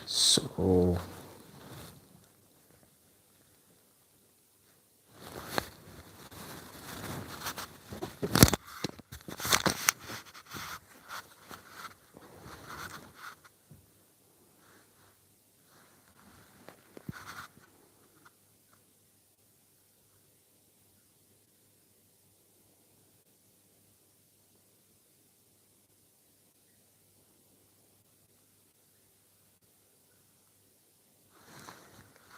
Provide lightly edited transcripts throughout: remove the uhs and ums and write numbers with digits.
So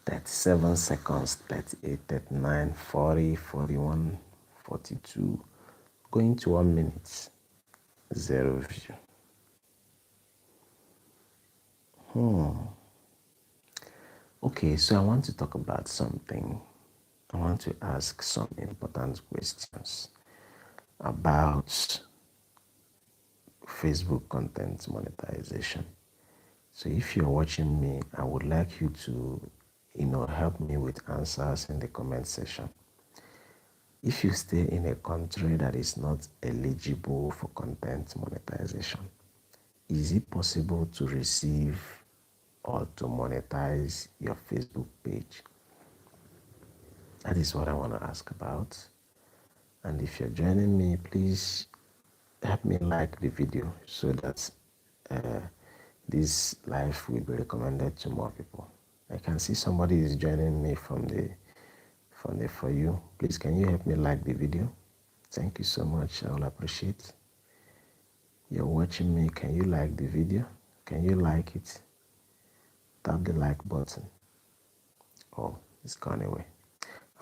that's 7 seconds, 38, 39, 40, 41, 42, going to 1 minute, zero view. Okay, so I want to talk about something. I want to ask some important questions about Facebook content monetization. So if you're watching me, I would like you to, help me with answers in the comment section. If you stay in a country that is not eligible for content monetization, is it possible to receive or to monetize your Facebook page? That is what I want to ask about. And if you're joining me, please help me like the video so that uh, this live will be recommended to more people. I can see somebody is joining me from the For You. Please, can you help me like the video? Thank you so much. I will appreciate. You're watching me. Can you like the video? Can you like it? Tap the like button. Oh, it's gone away.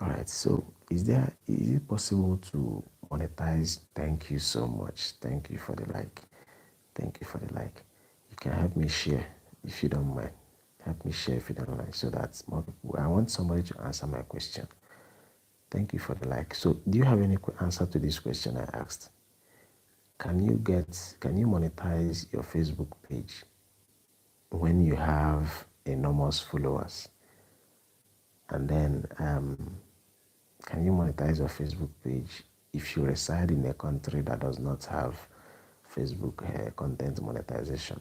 All right. So, is it possible to monetize? Thank you so much. Thank you for the like. Thank you for the like. You can help me share if you don't mind. Help me share if you don't mind, so that more people. I want somebody to answer my question. Thank you for the like. So, do you have any answer to this question I asked? Can you monetize your Facebook page when you have enormous followers? And then, can you monetize your Facebook page if you reside in a country that does not have Facebook content monetization,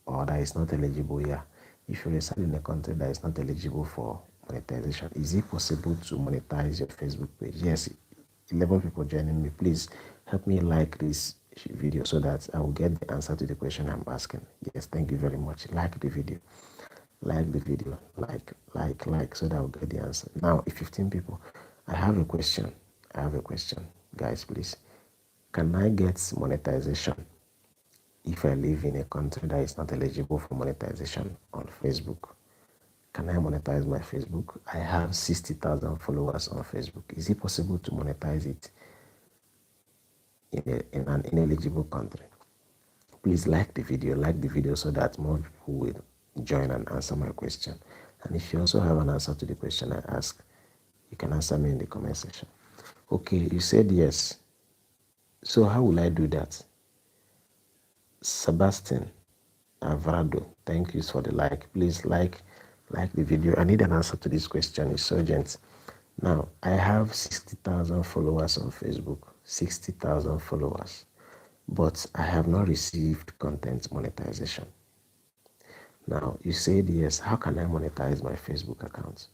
or that is not eligible here? If you reside in a country that is not eligible for monetization, is it possible to monetize your Facebook page? Yes, 11 people joining me. Please help me like this video so that I will get the answer to the question I'm asking. Yes, thank you very much. Like the video. Like the video. Like, so that I'll get the answer. Now, if 15 people, I have a question. I have a question. Guys, please. Can I get monetization if I live in a country that is not eligible for monetization on Facebook? Can I monetize my Facebook? I have 60,000 followers on Facebook. Is it possible to monetize it in an ineligible country? Please like the video so that more people will join and answer my question. And if you also have an answer to the question I asked, you can answer me in the comment section. Okay, you said yes. So how will I do that? Sebastian Alvarado, thank you for the like. Please like the video. I need an answer to this question. It's urgent. Now, I have 60,000 followers on Facebook. 60,000 followers. But I have not received content monetization. Now, you said yes. How can I monetize my Facebook account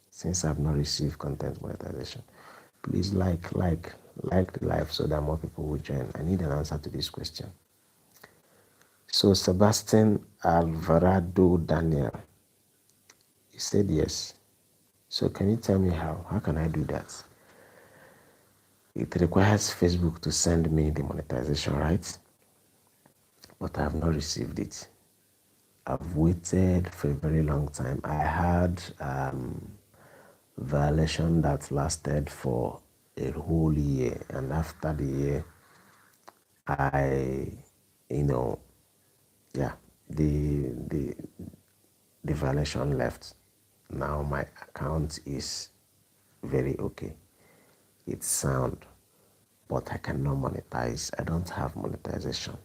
since I've not received content monetization? Please like the live so that more people will join. I need an answer to this question. So, Sebastian Alvarado Daniel, you said yes. So, can you tell me how? How can I do that? It requires Facebook to send me the monetization, right? But I have not received it. I've waited for a very long time. I had violation that lasted for a whole year, and after the year, I, you know, yeah, the the violation left. Now my account is very okay. It's sound, but I cannot monetize. I don't have monetization.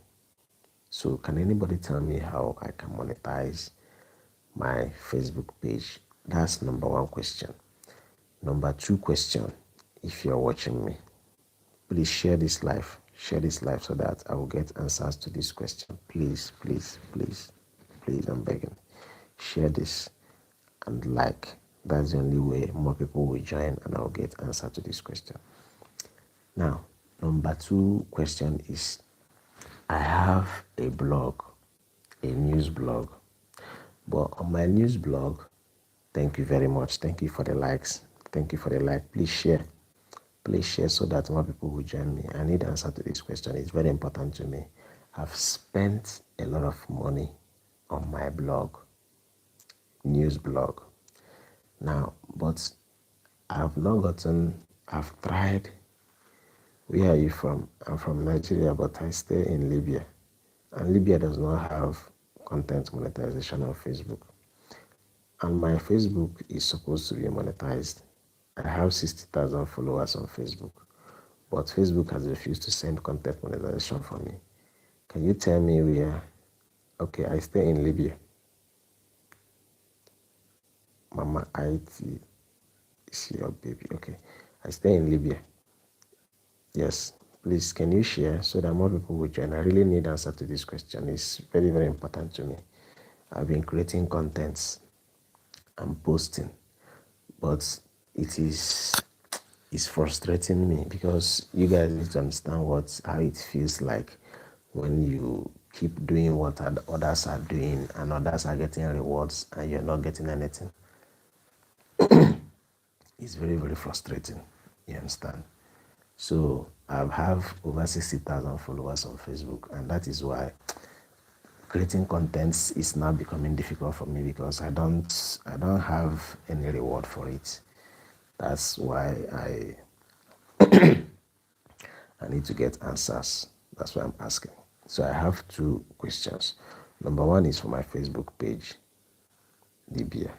So can anybody tell me how I can monetize my Facebook page? That's number one question. Number two question, if you're watching me, please share this live. Share this live so that I will get answers to this question. Please, please, please, please, I'm begging. share this, and like. That's the only way more people will join and I'll get answer to this question. Now, number two question is, I have a blog, a news blog. But on my news blog, thank you very much. Thank you for the likes. Thank you for the like. Please share. Please share so that more people will join me. I need answer to this question. It's very important to me. I've spent a lot of money on my blog, news blog. Now, but I've tried. Where are you from? I'm from Nigeria, but I stay in Libya. And Libya does not have content monetization on Facebook. And my Facebook is supposed to be monetized. I have 60,000 followers on Facebook, but Facebook has refused to send content monetization for me. Can you tell me where? Okay, I stay in Libya. Mama IT is your baby. Okay, I stay in Libya. Yes, please, can you share so that more people will join? I really need answer to this question. It's very, very important to me. I've been creating contents and posting, but it's frustrating me because you guys need to understand how it feels like when you keep doing what others are doing and others are getting rewards and you're not getting anything. It's very, very frustrating. You understand? So I have over 60,000 followers on Facebook, and that is why creating contents is now becoming difficult for me because I don't have any reward for it. That's why I need to get answers. That's why I'm asking. So I have two questions. Number one is for my Facebook page, Libya.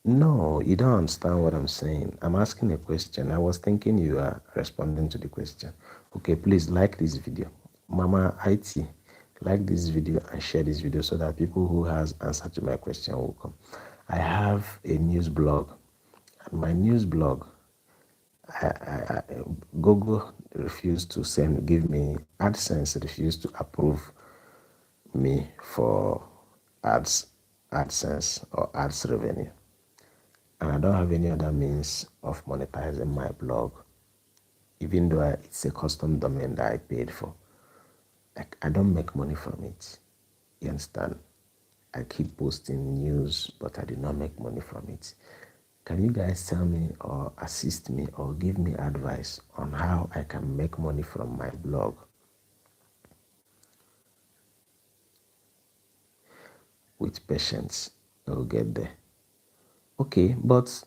No, you don't understand what I'm saying. I'm asking a question. I was thinking you are responding to the question. Okay, please like this video. Mama IT, like this video and share this video so that people who has answer to my question will come. I have a news blog. And my news blog, Google refused to give me AdSense, refused to approve me for AdSense or ads revenue. And I don't have any other means of monetizing my blog, even though it's a custom domain that I paid for. Like, I don't make money from it. You understand? I keep posting news, but I do not make money from it. Can you guys tell me or assist me or give me advice on how I can make money from my blog? With patience, I will get there. Okay, but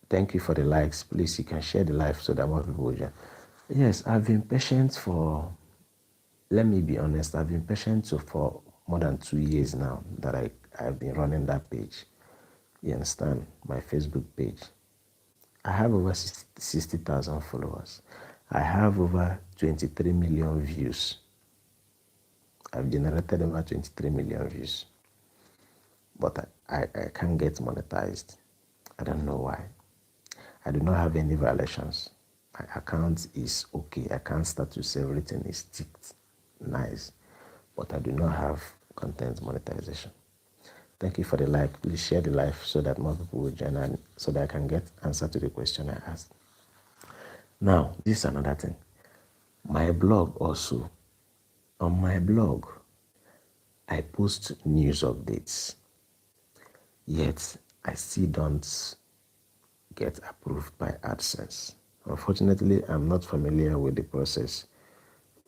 thank you for the likes. Please, you can share the live so that more people will join. Yes, I've been patient for, let me be honest, I've been patient for more than 2 years now that I've been running that page. You understand? My Facebook page. I have over 60,000 followers. I have over 23 million views. I've generated over 23 million views. But I can't get monetized. I don't know why. I do not have any violations. My account is okay. I can't start to say everything is ticked nice. But I do not have content monetization. Thank you for the like. Please share the live so that more people will join and so that I can get answer to the question I asked. Now, this is another thing. My blog also. On my blog, I post news updates. Yet, I still don't get approved by AdSense. Unfortunately, I'm not familiar with the process,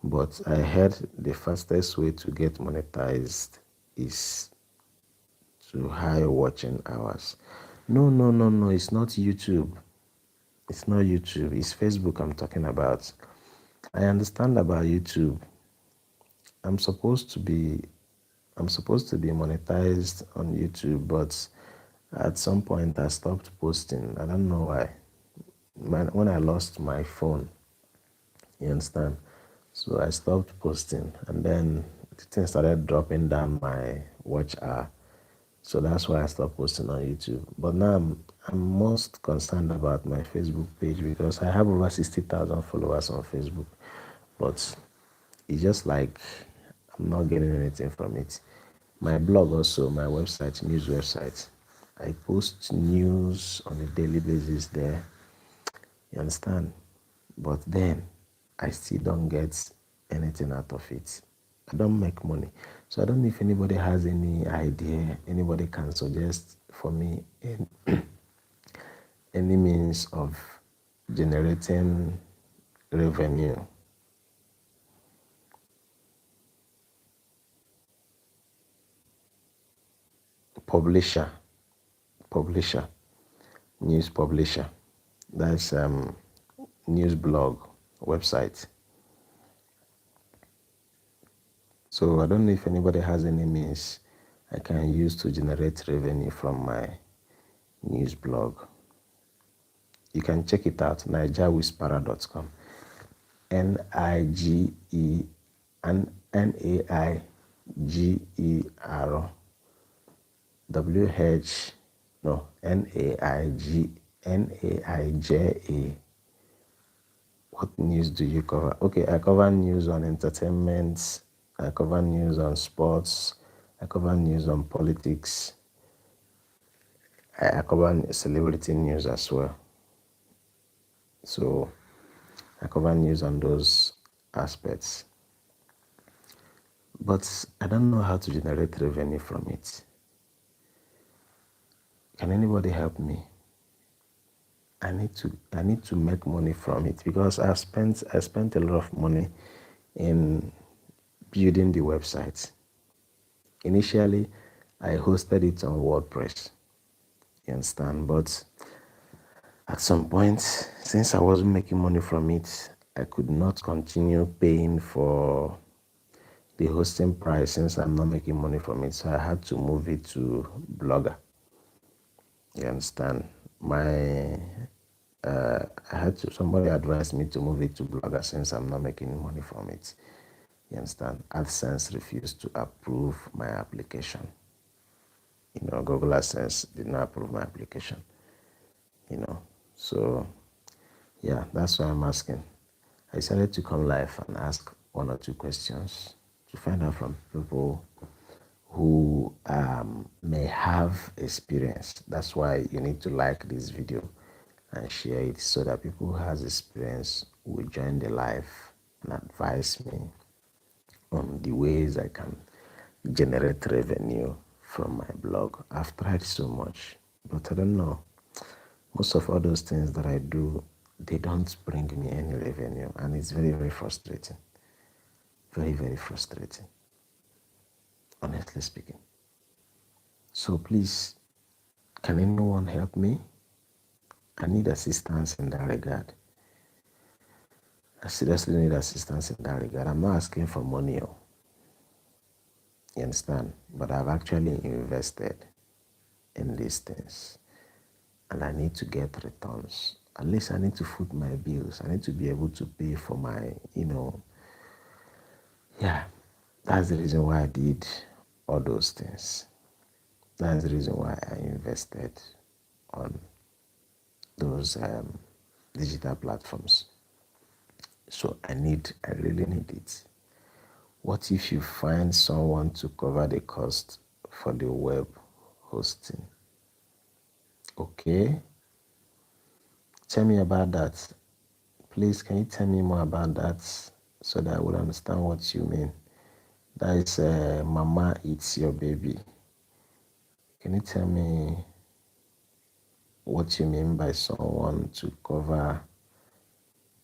but I heard the fastest way to get monetized is to high watching hours. No, no, no, no, it's not YouTube. It's not YouTube, it's Facebook I'm talking about. I understand about YouTube. I'm supposed to be monetized on YouTube, but at some point I stopped posting. I don't know why. When I lost my phone, you understand? So I stopped posting, and then the thing started dropping down my watch hour. So that's why I stopped posting on YouTube. But now I'm most concerned about my Facebook page because I have over 60,000 followers on Facebook. But it's just like I'm not getting anything from it. My blog also, my website, news website. I post news on a daily basis there. You understand? But then I still don't get anything out of it. I don't make money. So I don't know if anybody has any idea, anybody can suggest for me any means of generating revenue. Publisher, publisher, news publisher. That's news blog website. So I don't know if anybody has any means I can use to generate revenue from my news blog. You can check it out, nigewhisperer.com. NIGER no NAIJ. What news do you cover? Okay, I cover news on entertainment, I cover news on sports, I cover news on politics, I cover celebrity news as well. So I cover news on those aspects. But I don't know how to generate revenue from it. Can anybody help me? I need to make money from it because I spent a lot of money in building the website. Initially, I hosted it on WordPress. You understand? But at some point, since I wasn't making money from it, I could not continue paying for the hosting price since I'm not making money from it. So I had to move it to Blogger. You understand? I had to, somebody advised me to move it to Blogger since I'm not making money from it. You understand? AdSense refused to approve my application. Google AdSense did not approve my application. So yeah, that's why I'm asking. I decided to come live and ask one or two questions to find out from people who may have experience. That's why you need to like this video and share it so that people who has experience will join the live and advise me on the ways I can generate revenue from my blog. I've tried so much, but I don't know. Most of all those things that I do, they don't bring me any revenue, and it's very, very frustrating. Very, very frustrating, honestly speaking. So please, can anyone help me? I need assistance in that regard. I seriously need assistance in that regard. I'm not asking for money, you understand? But I've actually invested in these things, and I need to get returns. At least I need to foot my bills. I need to be able to pay for my, yeah. That's the reason why I did all those things. That's the reason why I invested on those digital platforms. So I really need it. What if you find someone to cover the cost for the web hosting? Okay, tell me about that. Please, can you tell me more about that so that I will understand what you mean? That is Mama Eats Your Baby. Can you tell me what you mean by someone to cover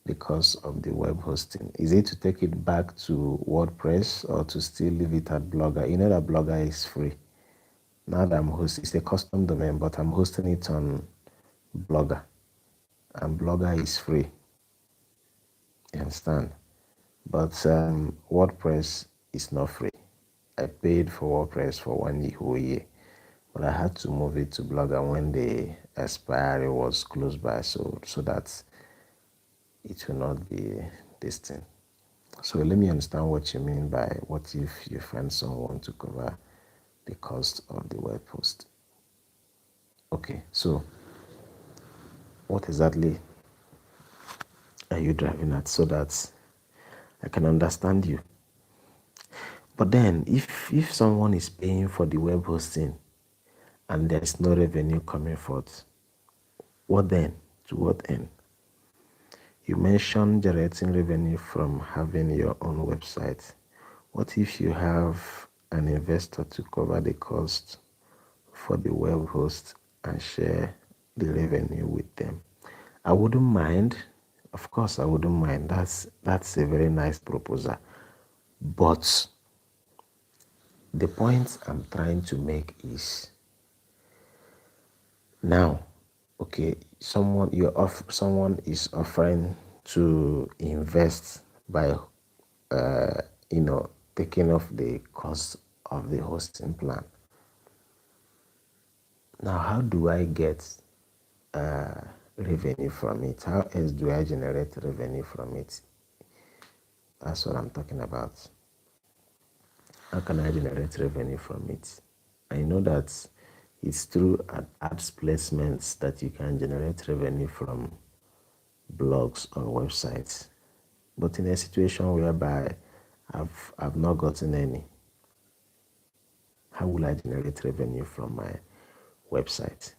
the cost of the web hosting? Is it to take it back to WordPress or to still leave it at Blogger? You know that Blogger is free. Now that I'm hosting, it's a custom domain, but I'm hosting it on Blogger, and Blogger is free. You understand? But WordPress is not free. I paid for WordPress for 1 whole year, but I had to move it to Blogger when the expiry was close by, so that it will not be this thing. So let me understand what you mean by what if you find someone to cover the cost of the web host. Okay, so what exactly are you driving at so that I can understand you? But then if someone is paying for the web hosting and there's no revenue coming forth, what then? To what end? You mentioned generating revenue from having your own website. What if you have an investor to cover the cost for the web host and share the revenue with them? I wouldn't mind. Of course, I wouldn't mind. That's a very nice proposal. But the point I'm trying to make is now, okay, someone is offering to invest by taking off the cost of the hosting plan. Now, how do I get uh, revenue from it? How else do I generate revenue from it? That's what I'm talking about. How can I generate revenue from it? I know that it's through ads placements that you can generate revenue from blogs or websites. But in a situation whereby I've not gotten any, how will I generate revenue from my website?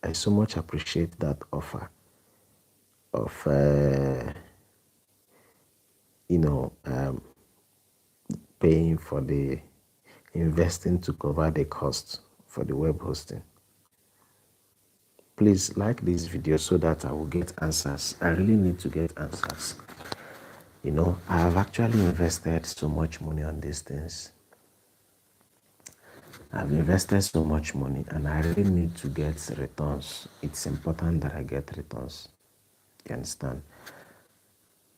I so much appreciate that offer of you know um, paying for the investing to cover the cost for the web hosting. Please like this video so that I will get answers. I really need to get answers. I have actually invested so much money on these things. I've invested so much money and I really need to get returns. It's important that I get returns. You understand?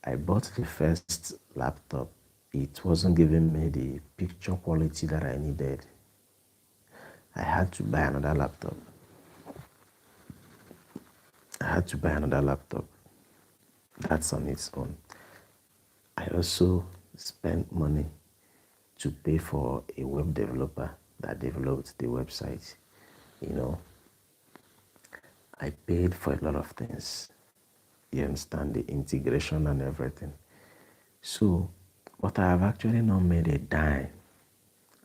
I bought the first laptop. It wasn't giving me the picture quality that I needed. I had to buy another laptop. That's on its own. I also spent money to pay for a web developer that developed the website. I paid for a lot of things. You understand, the integration and everything. So, but I have actually not made a dime.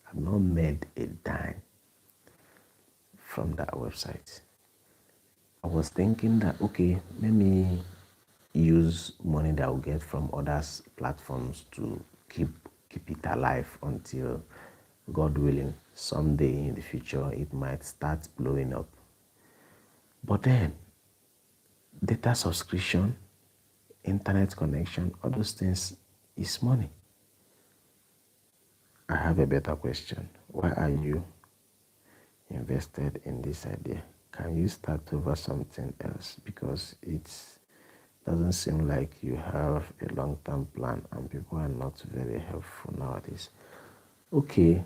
I've not made a dime from that website. I was thinking that, okay, let me use money that I will get from other platforms to keep it alive until, God willing, someday in the future it might start blowing up. But then, data subscription, internet connection, all those things is money. I have a better question. Why are you invested in this idea? Can you start over something else? Because it doesn't seem like you have a long-term plan and people are not very helpful nowadays. Okay,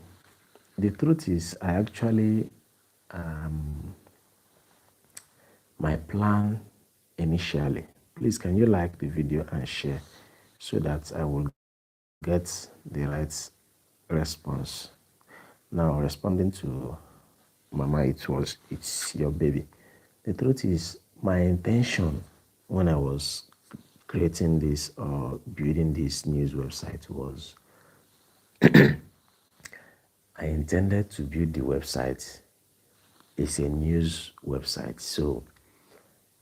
the truth is I actually my plan initially. Please, can you like the video and share so that I will get the right response? Now, responding to Mama, it's your baby. The truth is, my intention when I was creating this or building this news website was I intended to build the website. It's a news website. So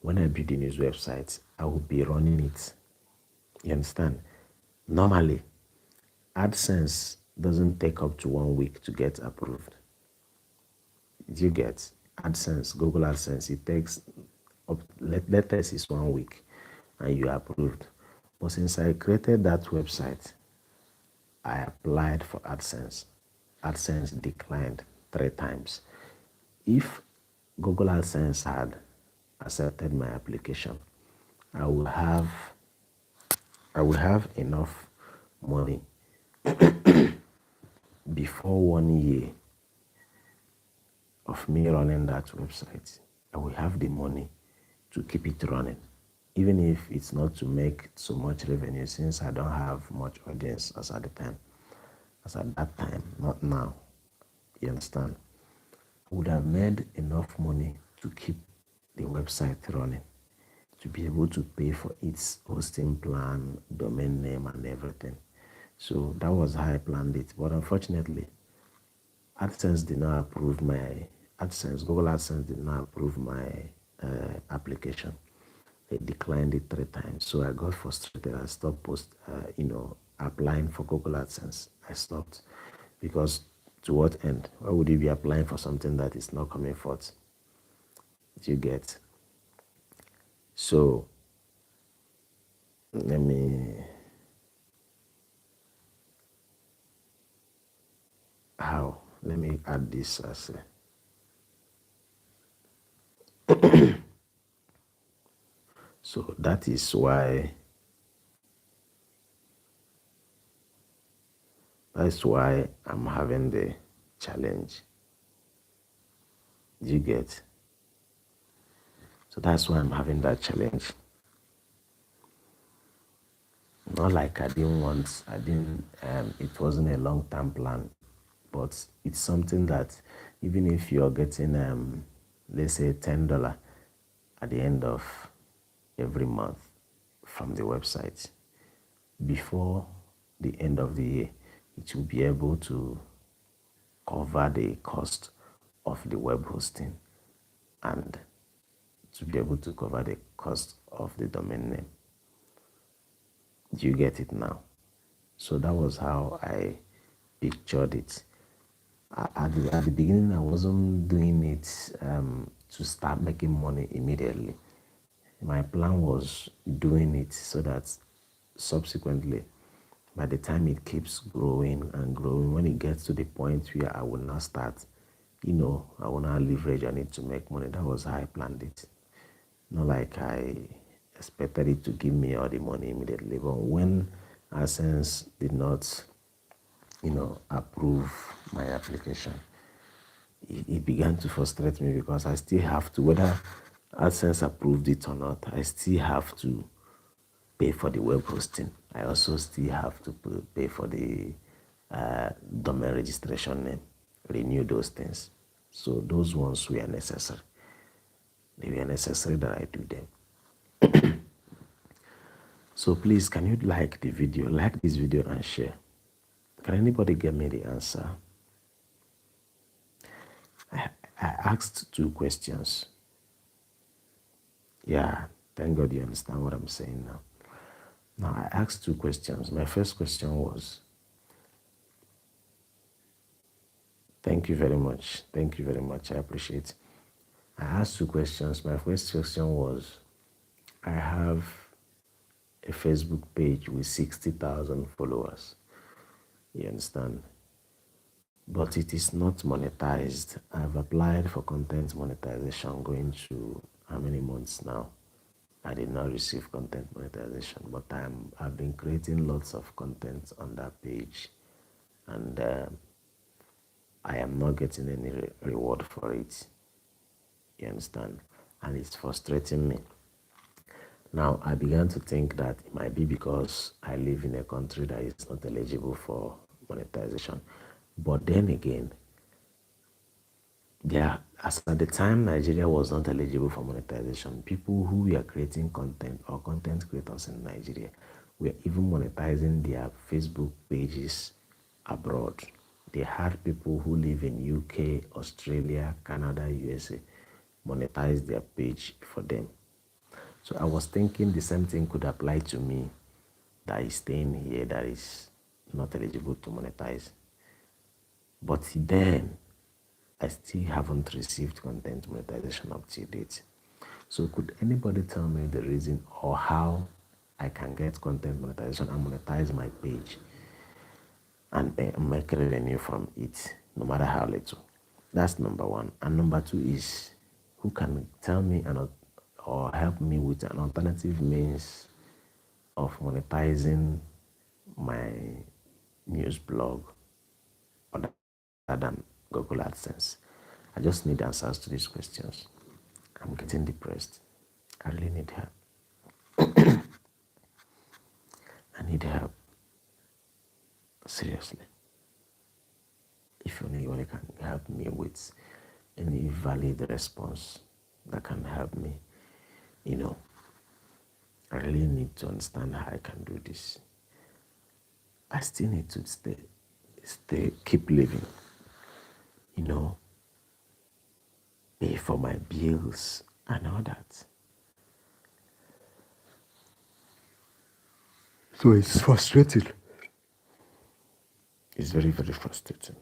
when I build the news website, I will be running it. You understand? Normally, AdSense doesn't take up to 1 week to get approved. Do you get AdSense, Google AdSense? It takes up, latest is 1 week and you are approved. But since I created that website, I applied for AdSense. AdSense declined 3 times. If Google AdSense had accepted my application, I will have enough money before 1 year of me running that website. I will have the money to keep it running, even if it's not to make so much revenue since I don't have much audience as at that time, not now. You understand? I would have made enough money to keep the website running, to be able to pay for its hosting plan, domain name, and everything. So that was how I planned it. But unfortunately, AdSense did not approve my Google AdSense did not approve my application. They declined it 3 times. So I got frustrated. I stopped applying for Google AdSense. I stopped because to what end? Why would you be applying for something that is not coming forth? Do you get? So let me let me add this as a so that's why I'm having the challenge. Do you get? So that's why I'm having that challenge. Not like it wasn't a long term plan, but it's something that even if you're getting, let's say, $10 at the end of every month from the website, before the end of the year, it will be able to cover the cost of the web hosting and to be able to cover the cost of the domain name. Do you get it now? So that was how I pictured it. At the beginning, I wasn't doing it to start making money immediately. My plan was doing it so that subsequently, by the time it keeps growing and growing, when it gets to the point where I will not start, I will not leverage on it to make money. That was how I planned it. Not like I expected it to give me all the money immediately. But when AdSense did not, approve my application, it began to frustrate me because I still have to, whether AdSense approved it or not, I still have to pay for the web hosting. I also still have to pay for the domain registration name, renew those things. So those ones were necessary. They were necessary that I do them. So please, can you like this video and share? Can anybody get me the answer? I asked 2 questions. Yeah, thank God you understand what I'm saying now. Now, I asked 2 questions. My first question was, thank you very much. Thank you very much. I appreciate it. I asked 2 questions. My first question was, I have a Facebook page with 60,000 followers. You understand? But it is not monetized. I've applied for content monetization going to how many months now? I did not receive content monetization, but I've been creating lots of content on that page, and I am not getting any reward for it. You understand? And it's frustrating me. Now, I began to think that it might be because I live in a country that is not eligible for monetization. But then again, as at the time Nigeria was not eligible for monetization, people who were creating content or content creators in Nigeria were even monetizing their Facebook pages abroad. They had people who live in UK, Australia, Canada, USA monetize their page for them. So I was thinking the same thing could apply to me that is staying here, that is not eligible to monetize. But then I still haven't received content monetization up to date. So could anybody tell me the reason or how I can get content monetization and monetize my page and make revenue from it, no matter how little? That's number one. And number two is, who can tell me or help me with an alternative means of monetizing my news blog other than Google AdSense? I just need answers to these questions. I'm getting depressed. I really need help. I need help. Seriously. If anybody can help me with any valid response that can help me, I really need to understand how I can do this. I still need to keep living, you know, pay for my bills and all that. So it's frustrating. It's very, very frustrating.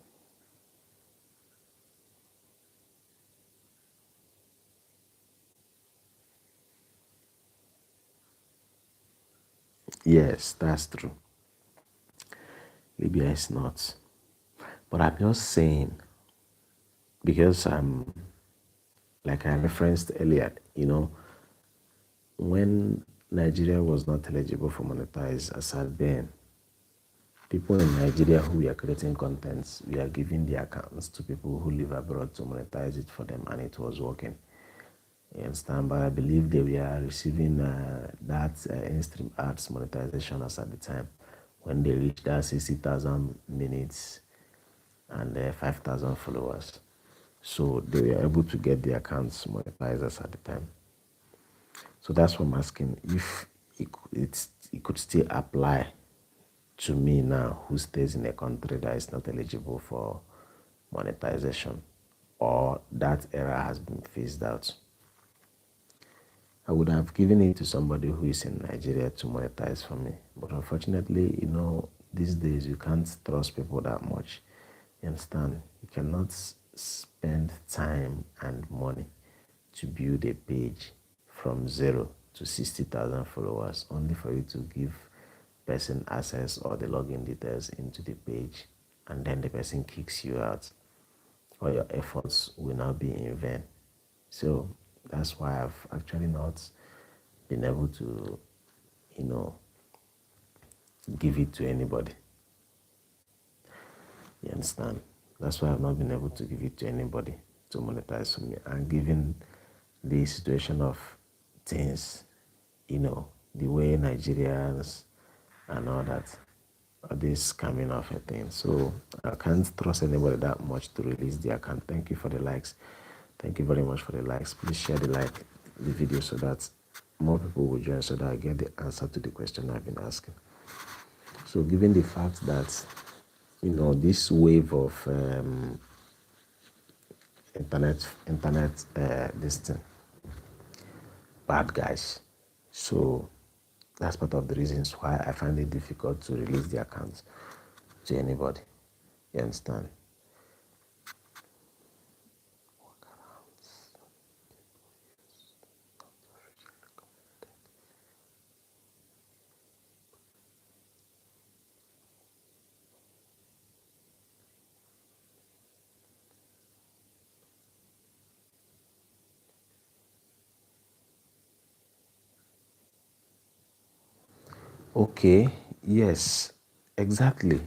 Yes, that's true. Libya is not. But I'm just saying, because like I referenced earlier, when Nigeria was not eligible for monetize as at then, people in Nigeria who were creating contents, we are giving the accounts to people who live abroad to monetize it for them, and it was working. You understand? But I believe they were receiving that in-stream ads monetization as at the time when they reached that 60,000 minutes and 5,000 followers. So they were able to get the accounts monetized as at the time. So that's what I'm asking if it could still apply to me now who stays in a country that is not eligible for monetization, or that era has been phased out. I would have given it to somebody who is in Nigeria to monetize for me. But unfortunately, these days you can't trust people that much. You understand? You cannot spend time and money to build a page from 0 to 60,000 followers only for you to give person access or the login details into the page, and then the person kicks you out. All your efforts will now be in vain. So that's why I've actually not been able to, you know, give it to anybody. You understand? That's why I've not been able to give it to anybody to monetize for me. And given the situation of things, the way Nigerians and all that, all this coming off a thing. So I can't trust anybody that much to release the account. Thank you for the likes. Thank you very much for the likes. Please share the video so that more people will join, so that I get the answer to the question I've been asking. So given the fact that this wave of internet this thing, bad guys, so that's part of the reasons why I find it difficult to release the accounts to anybody. You understand? Okay, yes, exactly.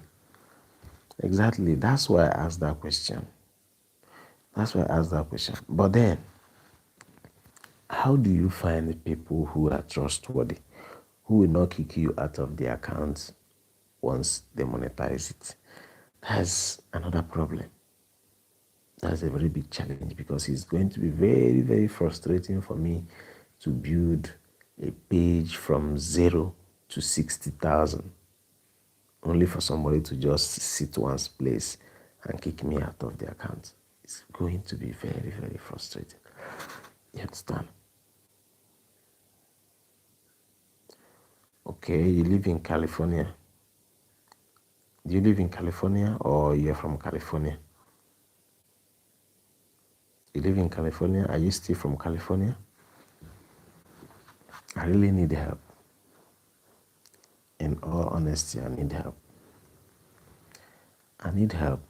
Exactly. That's why I asked that question. That's why I asked that question. But then, how do you find people who are trustworthy, who will not kick you out of the account once they monetize it? That's another problem. That's a very big challenge, because it's going to be very, very frustrating for me to build a page from 0 to 60,000 only for somebody to just sit one's place and kick me out of the account. It's going to be very, very frustrating. You understand? Okay, you live in California. Do you live in California, or you're from California? You live in California? Are you still from California? I really need help. In all honesty, I need help. I need help.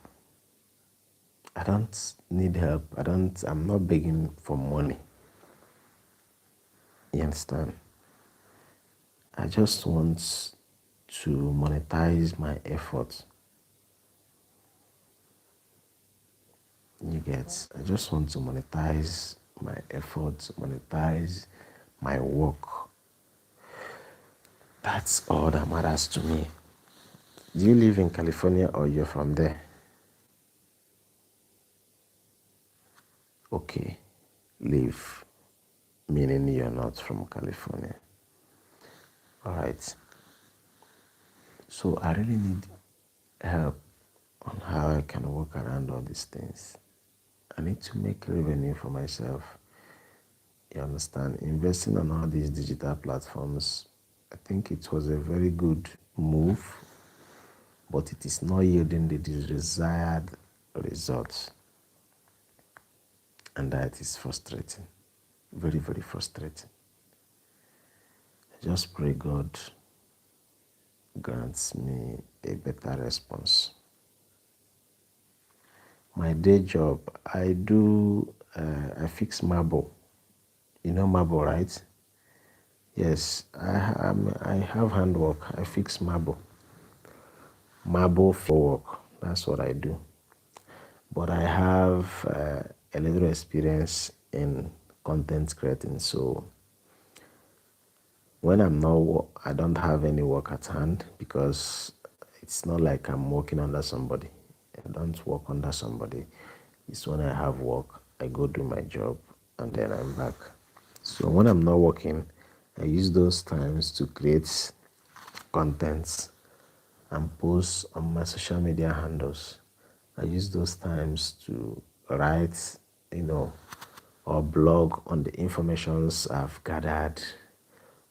I don't need help. I'm not begging for money. You understand? I just want to monetize my effort. You get? I just want to monetize my effort, monetize my work. That's all that matters to me. Do you live in California, or you're from there? Okay, live, meaning you're not from California. All right. So I really need help on how I can work around all these things. I need to make revenue for myself. You understand? Investing on all these digital platforms, I think it was a very good move, but it is not yielding the desired results. And that is frustrating. Very, very frustrating. I just pray God grants me a better response. My day job, I fix marble. You know marble, right? Yes, I have handwork. I fix marble for work. That's what I do. But I have a little experience in content creating. So when I don't have any work at hand because it's not like I'm working under somebody. I don't work under somebody. It's when I have work, I go do my job and then I'm back. So when I'm not working, I use those times to create contents and post on my social media handles. I use those times to write, you know, or blog on the informations I've gathered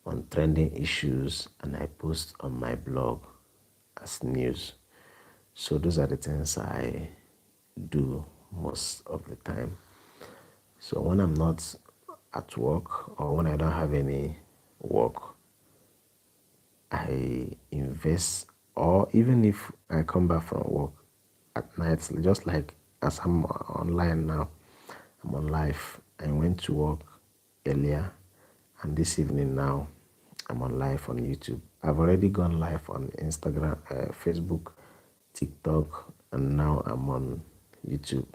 on trending issues and I post on my blog as news. So those are the things I do most of the time. So when I'm not at work or when I don't have any work, I invest, or even if I come back from work at night, just like as I'm online now, I'm on live. I went to work earlier, and this evening now, I'm on live on YouTube. I've already gone live on Instagram, Facebook, TikTok, and now I'm on YouTube.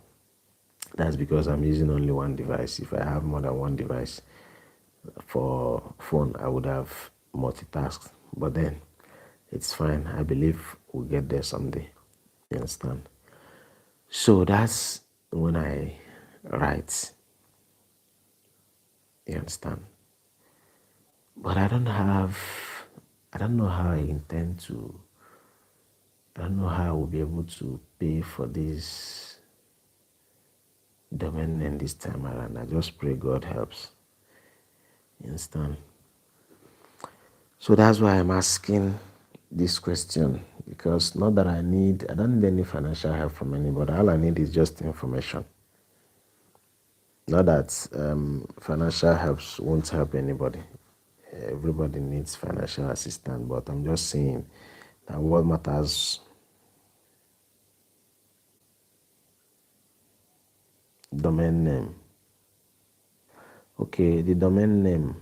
That's because I'm using only one device. If I have more than one device for phone, I would have multitasked. But then it's fine. I believe we'll get there someday. You understand? So that's when I write. You understand? But I don't know how I intend to, I don't know how I will be able to pay for this domain name this time around. I just pray God helps. You understand? So that's why I'm asking this question, because not that I don't need any financial help from anybody. All I need is just information. Not that financial helps won't help anybody. Everybody needs financial assistance, but I'm just saying that what matters, domain name. Okay, the domain name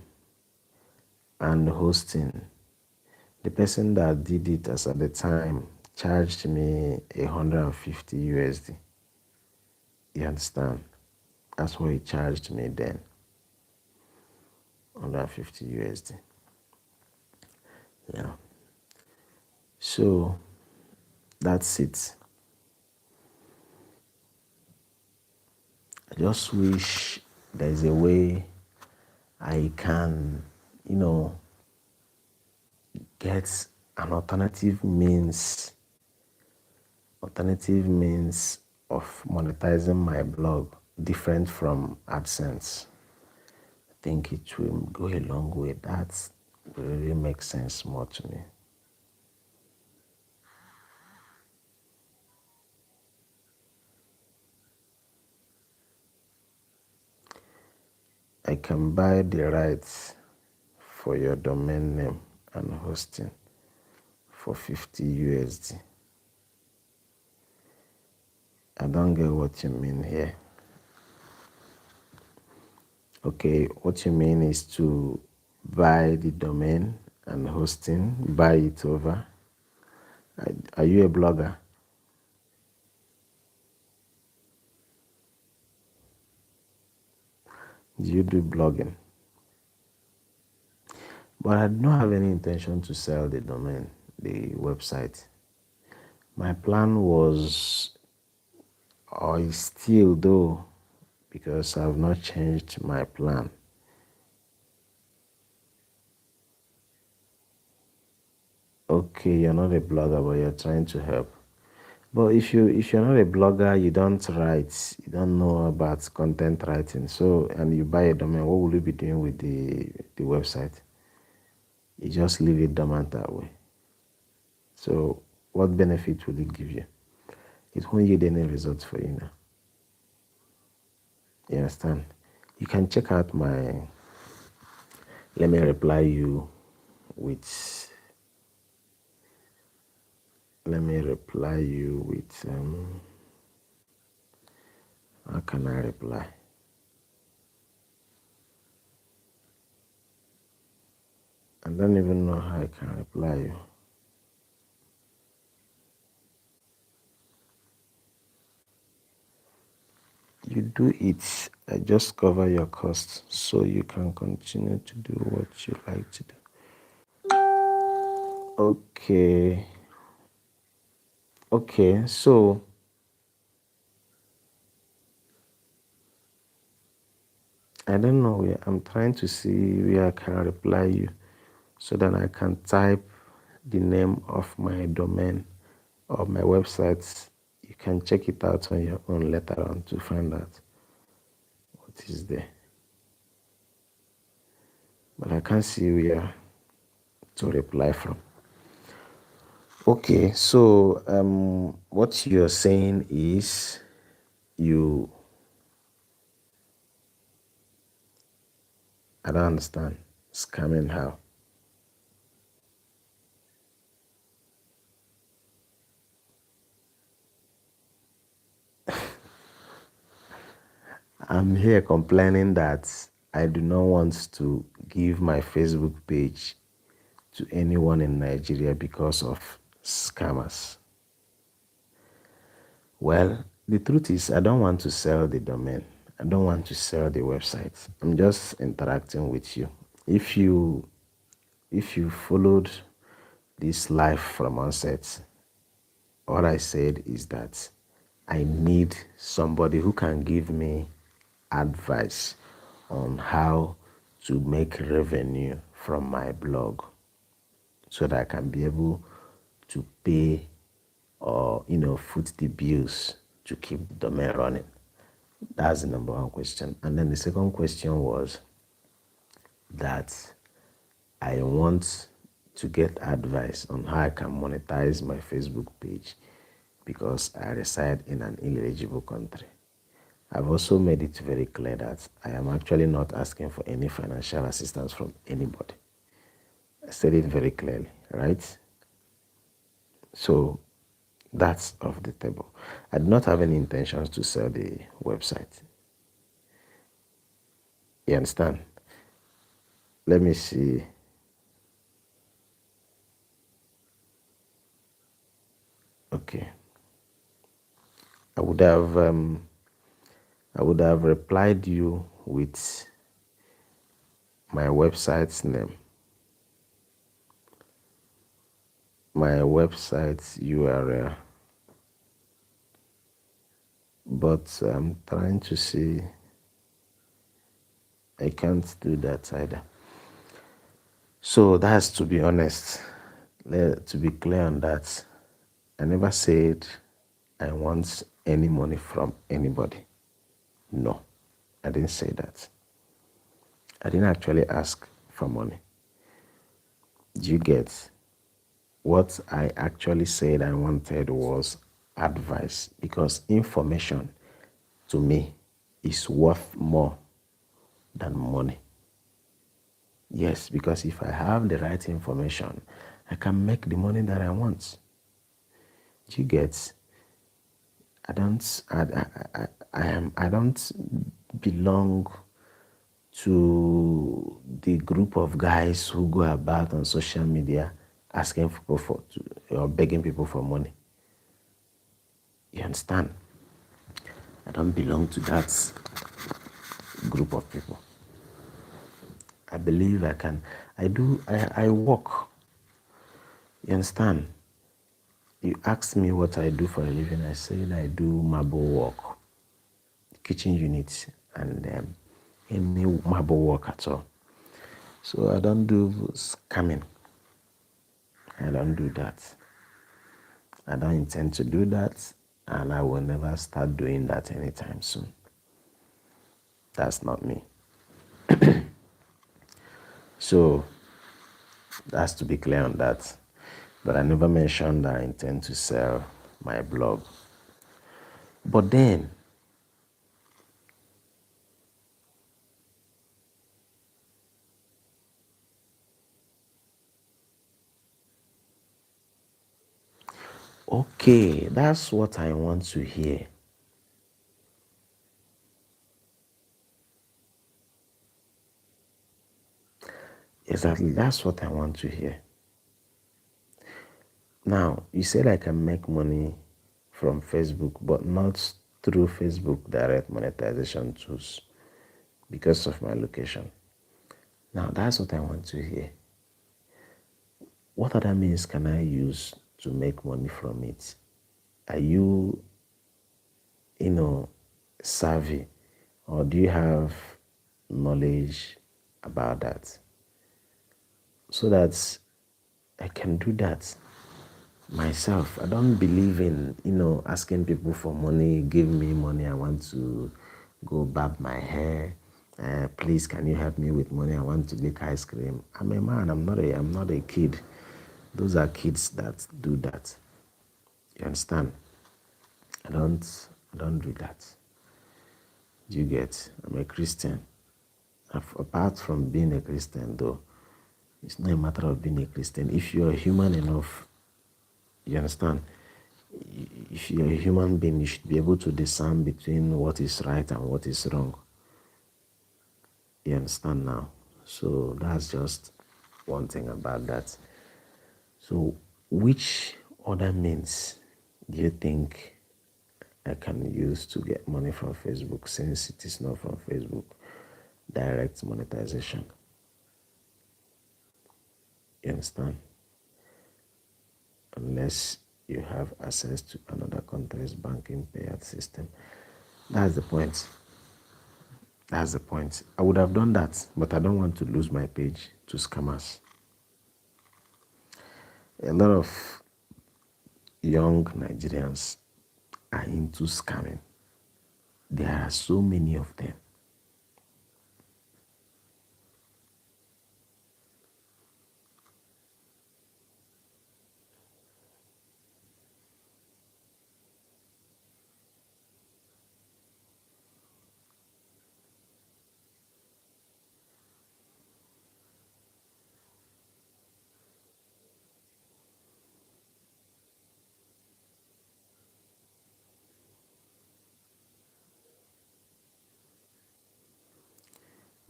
and hosting. The person that did it as at the time charged me 150 USD. You understand? That's what he charged me then. 150 USD. Yeah. So that's it. I just wish there's a way I can, you know, get an alternative means of monetizing my blog different from AdSense. I think it will go a long way. That will really make sense more to me. I can buy the rights for your domain name and hosting for 50 USD. I don't get what you mean here. Okay, what you mean is to buy the domain and hosting, buy it over. Are you a blogger? Do you do blogging? But I don't have any intention to sell the domain, the website. My plan was, or is still though, because I've not changed my plan. Okay, you're not a blogger, but you're trying to help. But if you're not a blogger, you don't write, you don't know about content writing. So and you buy a domain, what will you be doing with the website? You just leave it dormant that way. So what benefit will it give you? It won't yield any results for you now. You understand? You can check out my. Let me reply you with. Let me reply you with. How can I reply? I don't even know how I can reply you. You do it. I just cover your costs so you can continue to do what you like to do. Okay. Okay. So I don't know where I'm trying to see where I can reply you so that I can type the name of my domain or my website. You can check it out on your own later on to find out what is there. But I can't see where to reply from. Okay, so what you're saying is you. I don't understand. Scamming how? I'm here complaining that I do not want to give my Facebook page to anyone in Nigeria because of scammers. Well, the truth is, I don't want to sell the domain. I don't want to sell the website. I'm just interacting with you. If you if you followed this life from onset, what I said is that I need somebody who can give me advice on how to make revenue from my blog so that I can be able to pay or foot the bills to keep the domain running. That's the number one question. And then the second question was that I want to get advice on how I can monetize my Facebook page because I reside in an illegible country. I've also made it very clear that I am actually not asking for any financial assistance from anybody. I said it very clearly, right? So that's off the table. I do not have any intentions to sell the website. You understand? Let me see. Okay. I would have replied you with my website's name, my website's URL, but I'm trying to see. I can't do that either. So that's to be honest. To be clear on that, I never said I want any money from anybody. No, I didn't say that. I didn't actually ask for money. Do you get? What I actually said I wanted was advice because information to me is worth more than money. Yes, because if I have the right information, I can make the money that I want. Do you get? I don't. I don't belong to the group of guys who go about on social media asking people or begging people for money. You understand? I don't belong to that group of people. I believe I can. I do. I work. You understand? You asked me what I do for a living. I said I do marble work, kitchen units, and any marble work at all. So I don't do scamming. I don't do that. I don't intend to do that, and I will never start doing that anytime soon. That's not me. So that's to be clear on that. But I never mentioned that I intend to sell my blog. But then, okay, that's what I want to hear. Exactly, that's what I want to hear. Now, you said I can make money from Facebook, but not through Facebook direct monetization tools because of my location. Now, that's what I want to hear. What other means can I use to make money from it? Are you, savvy, or do you have knowledge about that so that I can do that myself? I don't believe in, asking people for money. Give me money. I want to go barb my hair. Please, can you help me with money? I want to lick ice cream. I'm a man. I'm not a kid. Those are kids that do that. You understand? I don't. I don't do that. Do you get? I'm a Christian. Apart from being a Christian, though, it's not a matter of being a Christian. If you're human enough, you understand? If you're a human being, you should be able to discern between what is right and what is wrong. You understand now? So that's just one thing about that. So, which other means do you think I can use to get money from Facebook since it is not from Facebook direct monetization? You understand? Unless you have access to another country's banking payout system. That's the point. That's the point. I would have done that, but I don't want to lose my page to scammers. A lot of young Nigerians are into scamming. There are so many of them.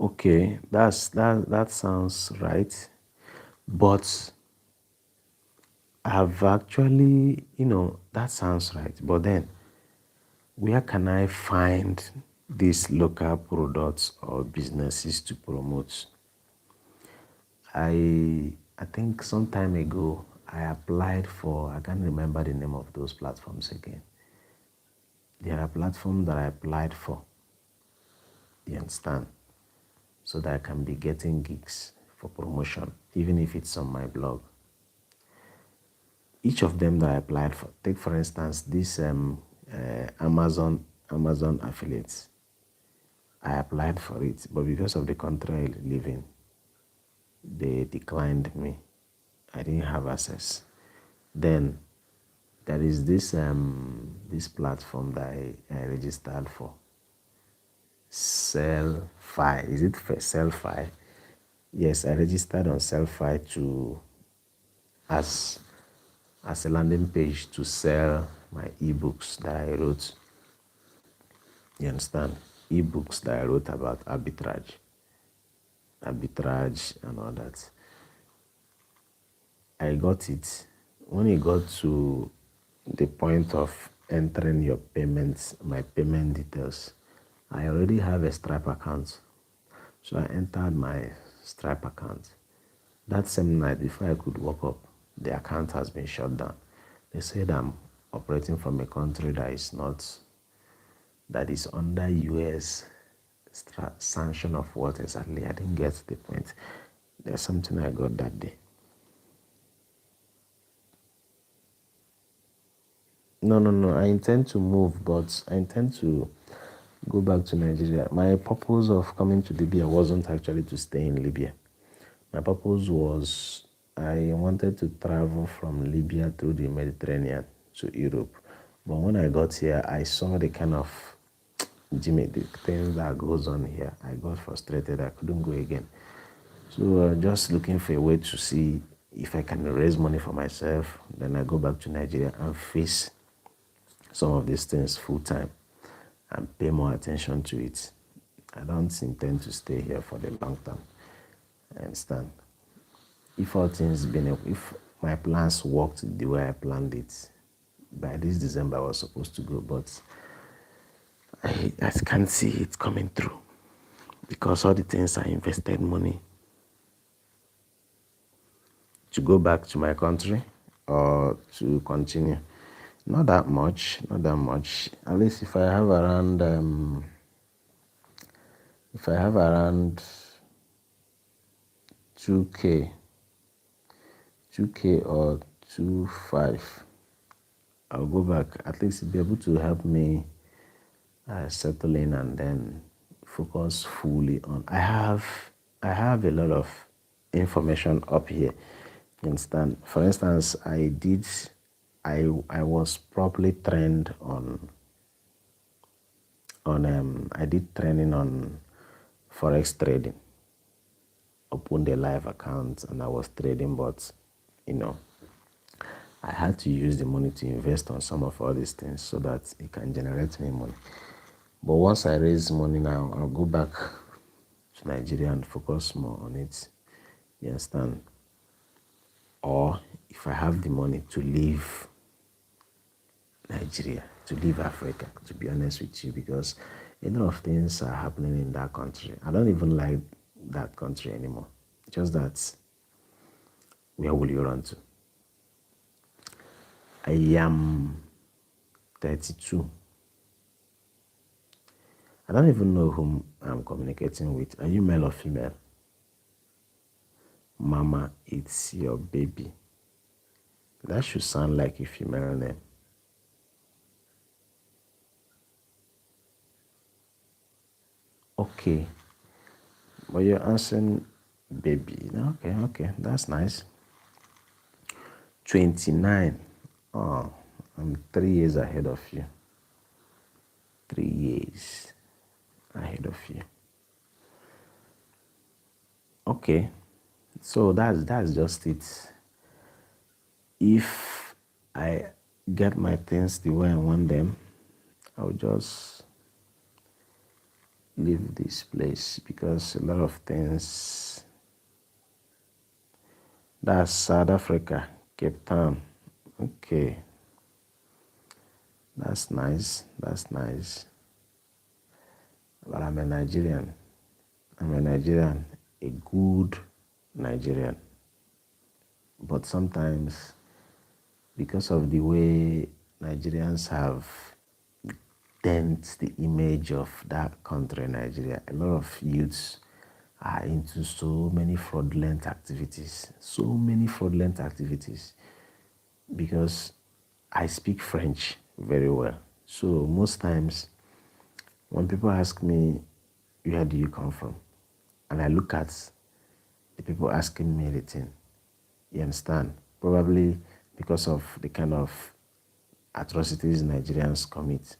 Okay, that sounds right. But I've actually, that sounds right. But then where can I find these local products or businesses to promote? I think some time ago I applied for, I can't remember the name of those platforms again. There are platforms that I applied for, you understand, so that I can be getting gigs for promotion, even if it's on my blog. Each of them that I applied for, take for instance this Amazon affiliates. I applied for it, but because of the country I live in, they declined me. I didn't have access. Then there is this platform that I registered for. Sellfy. Is it Sellfy? Yes, I registered on Sellfy to as as a landing page to sell my ebooks that I wrote. You understand? Ebooks that I wrote about arbitrage and all that. I got it. When it got to the point of entering your payments, my payment details, I already have a Stripe account. So I entered my Stripe account. That same night, before I could wake up, the account has been shut down. They said I'm operating from a country that is under US sanction of what exactly. I didn't get the point. There's something I got that day. No, no, no. I intend to move, but I intend to go back to Nigeria. My purpose of coming to Libya wasn't actually to stay in Libya. My purpose was I wanted to travel from Libya through the Mediterranean to Europe. But when I got here, I saw the kind of Jimmy, the things that goes on here. I got frustrated. I couldn't go again. So just looking for a way to see if I can raise money for myself. Then I go back to Nigeria and face some of these things full time and pay more attention to it. I don't intend to stay here for the long term. I understand. If all things been, if my plans worked the way I planned it, by this December I was supposed to go, but I can't see it coming through because all the things I invested money to go back to my country or to continue. Not that much, not that much. At least if I have around 2K, 2K or 2.5, I'll go back. At least be able to help me settle in and then focus fully on. I have a lot of information up here. You understand? For instance, I was properly trained on I did training on forex trading. Opened a live account and I was trading, but you know, I had to use the money to invest on some of all these things so that it can generate me money. But once I raise money now, I'll go back to Nigeria and focus more on it. You understand? Or if I have the money to leave Nigeria, to leave Africa, to be honest with you, because a lot of things are happening in that country. I don't even like that country anymore. Just that, where will you run to? I am 32. I don't even know whom I'm communicating with. Are you male or female? Mama, it's your baby. That should sound like a female name. Okay, but you're answering baby. Okay, okay, that's nice. 29. Oh, I'm 3 years ahead of you. 3 years ahead of you. Okay, so that's just it. If I get my things the way I want them, I'll just leave this place because a lot of things. That's South Africa, Cape Town. Okay, that's nice. That's nice. But I'm a Nigerian. I'm a Nigerian, a good Nigerian. But sometimes, because of the way Nigerians have dent the image of that country, Nigeria, a lot of youths are into so many fraudulent activities. So many fraudulent activities. Because I speak French very well. So most times when people ask me, where do you come from? And I look at the people asking me the thing, you understand? Probably because of the kind of atrocities Nigerians commit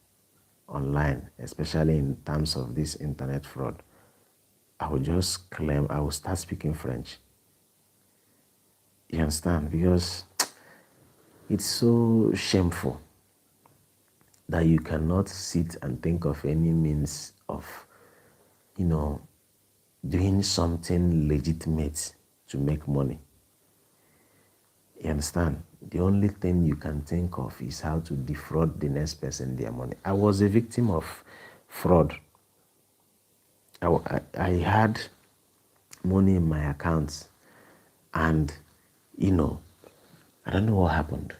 online, especially in terms of this internet fraud. I will just claim I will start speaking French. You understand? Because it's so shameful that you cannot sit and think of any means of, you know, doing something legitimate to make money. You understand? The only thing you can think of is how to defraud the next person their money. I was a victim of fraud. I had money in my accounts and, you know, I don't know what happened.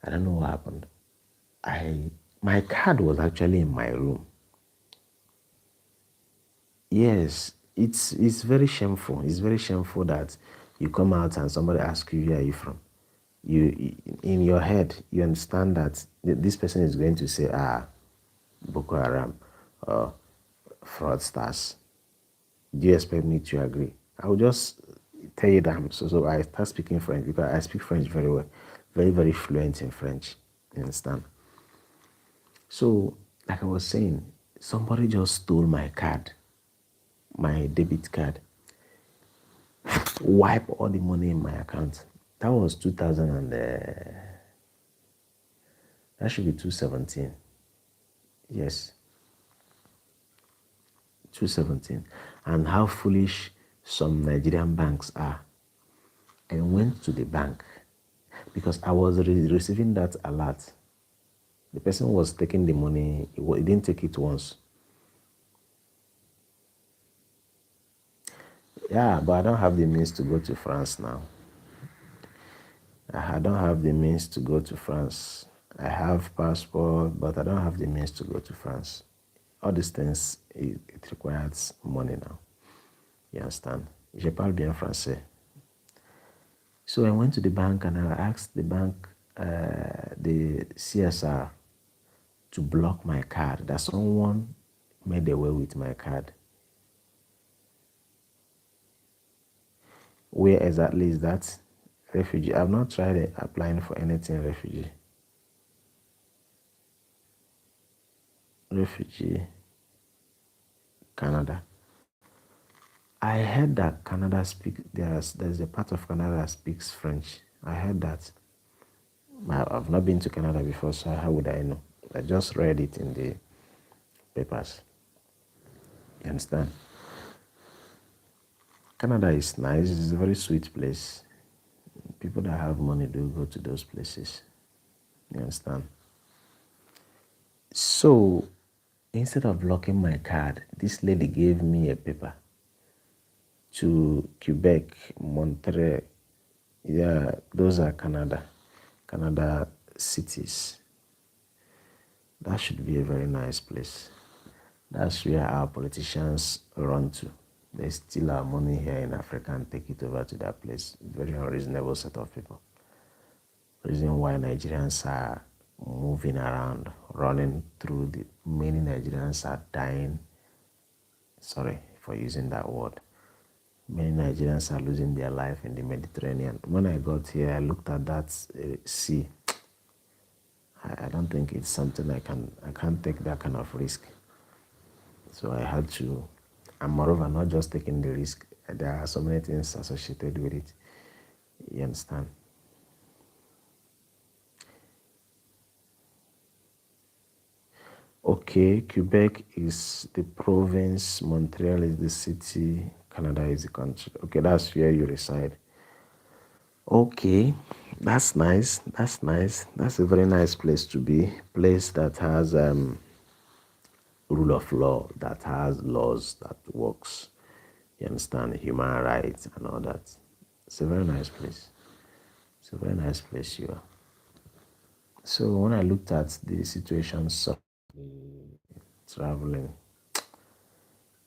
I don't know what happened. My card was actually in my room. Yes, it's very shameful. It's very shameful that you come out and somebody asks you where are you from. in your head, you understand that this person is going to say, Boko Haram or fraudsters. Do you expect me to agree? I will just tell you that so I start speaking French because I speak French very well, very, very fluent in French. You understand? So, like I was saying, somebody just stole my card, my debit card, wipe all the money in my account. That was 2000 and that should be 217. Yes, 217. And how foolish some Nigerian banks are. I went to the bank because I was receiving that alert. The person was taking the money, he didn't take it once. Yeah, but I don't have the means to go to France now. I don't have the means to go to France. I have passport, but I don't have the means to go to France. All these things, it requires money now. You understand? Je parle bien français. So I went to the bank and I asked the bank, the CSR, to block my card. That someone made away with my card. Where exactly is that? Refugee. I've not tried applying for anything refugee. Refugee. Canada. I heard that Canada there's a part of Canada that speaks French. I heard that. I've not been to Canada before, so how would I know? I just read it in the papers. You understand? Canada is nice. It's a very sweet place. People that have money do go to those places. You understand? So instead of blocking my card, this lady gave me a paper to Quebec, Montreal. Yeah, those are Canada cities. That should be a very nice place. That's where our politicians run to. They steal our money here in Africa and take it over to that place. Very unreasonable set of people. Reason why Nigerians are moving around, running through the many Nigerians are dying. Sorry for using that word. Many Nigerians are losing their life in the Mediterranean. When I got here, I looked at that sea. I don't think it's something I can't take that kind of risk. So I had to, and moreover, not just taking the risk, there are so many things associated with it. You understand? Okay, Quebec is the province, Montreal is the city, Canada is the country. Okay, that's where you reside. Okay, that's nice. That's nice. That's a very nice place to be. Place that has rule of law, that has laws that works. You understand? Human rights and all that. It's a very nice place. It's a very nice place you are. So when I looked at the situations of traveling,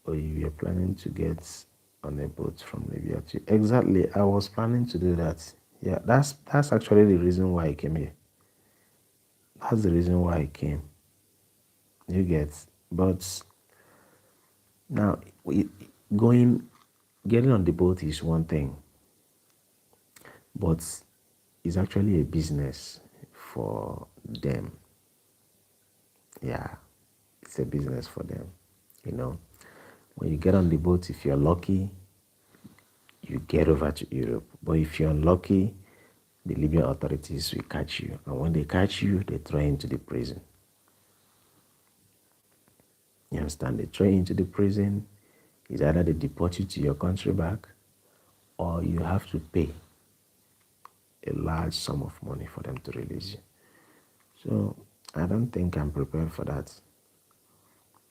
or you were planning to get on a boat from Libya to exactly, I was planning to do that. Yeah, that's actually the reason why I came here. That's the reason why I came. You get, but now going, getting on the boat is one thing, but it's actually a business for them. Yeah, it's a business for them. You know, when you get on the boat, if you're lucky, you get over to Europe. But if you're unlucky, the Libyan authorities will catch you. And when they catch you, they throw you into the prison. You understand? They throw you into the prison. It's either they deport you to your country back or you have to pay a large sum of money for them to release you. So I don't think I'm prepared for that.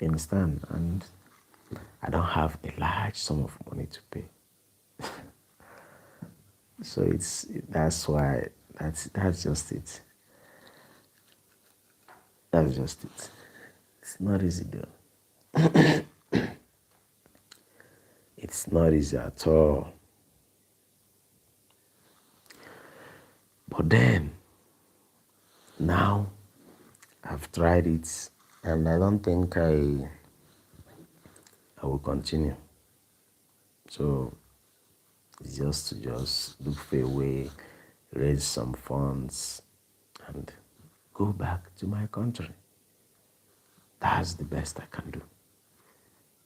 You understand? And I don't have a large sum of money to pay. So that's why that's just it. That's just it. It's not easy though. It's not easy at all. But then, now I've tried it and I don't think I will continue. So it's just to just look for a way, raise some funds, and go back to my country. That's the best I can do.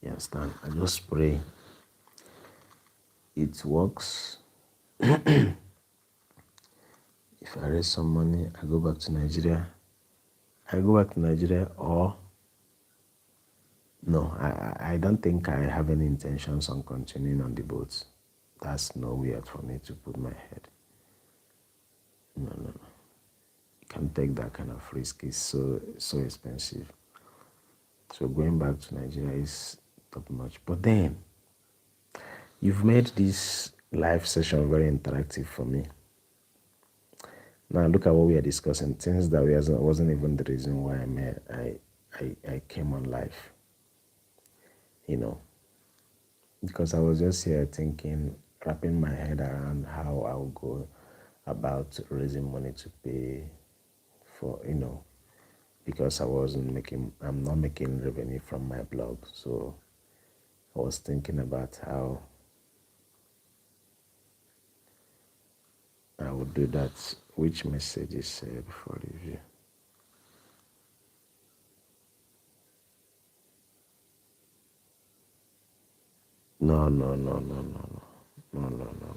You understand? I just pray it works. If I raise some money, I go back to Nigeria. I go back to Nigeria, or no, I don't think I have any intentions on continuing on the boat. That's nowhere for me to put my head. No, no, no. You can't take that kind of risk. It's so expensive. So going back to Nigeria is top notch. But then you've made this live session very interactive for me. Now look at what we are discussing. Things that wasn't even the reason why I came on live. You know, because I was just here thinking, wrapping my head around how I would go about raising money to pay for, because I'm not making revenue from my blog. So I was thinking about how I would do that. Which message is before review? No, no, no, no, no, no, no, no, no,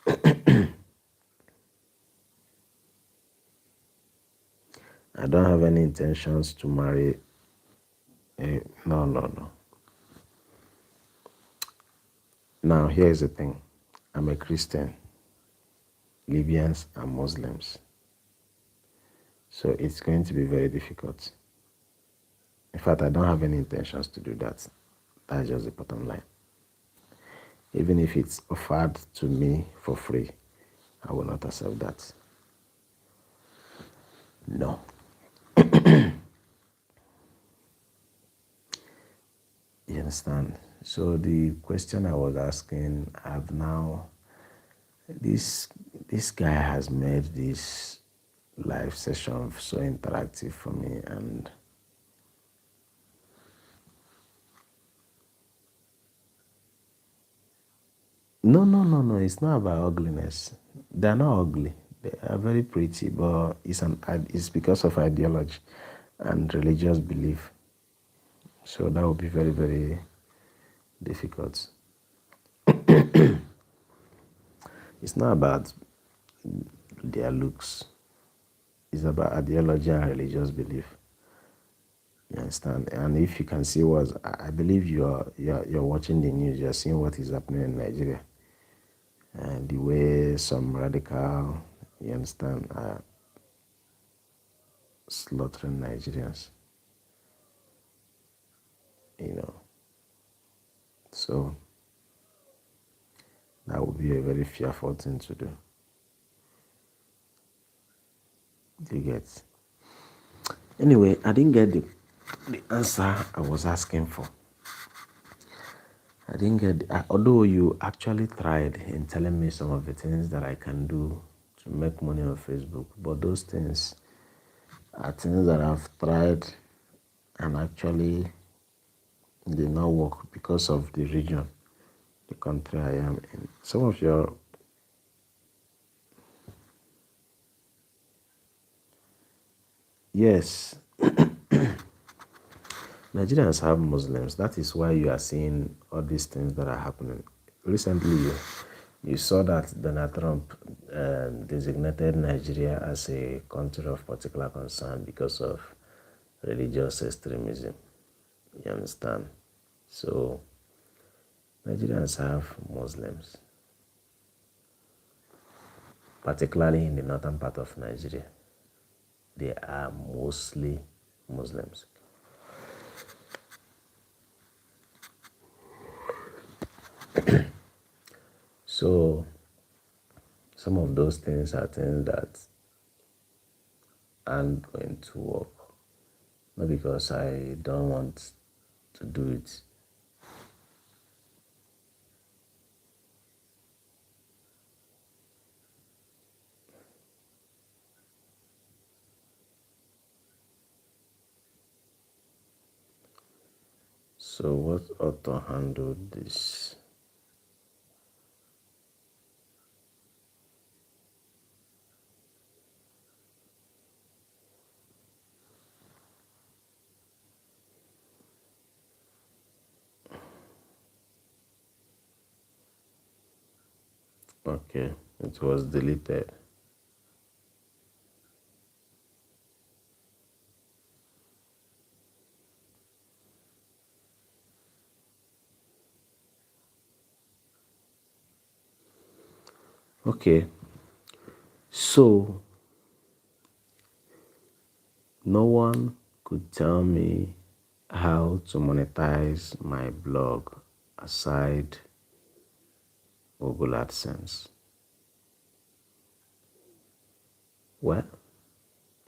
no. I don't have any intentions to marry. No, no, no. Now, here's the thing. I'm a Christian. Libyans are Muslims. So it's going to be very difficult. In fact, I don't have any intentions to do that. That's just the bottom line. Even if it's offered to me for free, I will not accept that. No. You understand? So the question I was asking, I've now this guy has made this live session so interactive for me, and no, no, no, no, it's not about ugliness. They're not ugly. They are very pretty, but it's because of ideology and religious belief. So that would be very, very difficult. It's not about their looks. It's about ideology and religious belief. You understand? And if you can see what I believe you're watching the news, you're seeing what is happening in Nigeria, and the way some radical, you understand, are slaughtering Nigerians. You know, so that would be a very fearful thing to do. Do you get? Anyway, I didn't get the answer I was asking for. I didn't get, although you actually tried in telling me some of the things that I can do to make money on Facebook, but those things are things that I've tried and actually did not work because of the region, the country I am in. Some of your yes, Nigerians have Muslims. That is why you are seeing all these things that are happening. Recently, you saw that Donald Trump designated Nigeria as a country of particular concern because of religious extremism. You understand? So, Nigerians have Muslims, particularly in the northern part of Nigeria. They are mostly Muslims. So, some of those things are things that aren't going to work. Not because I don't want to do it. So what auto handled this? Okay, it was deleted. Okay, so no one could tell me how to monetize my blog aside Google AdSense. Well,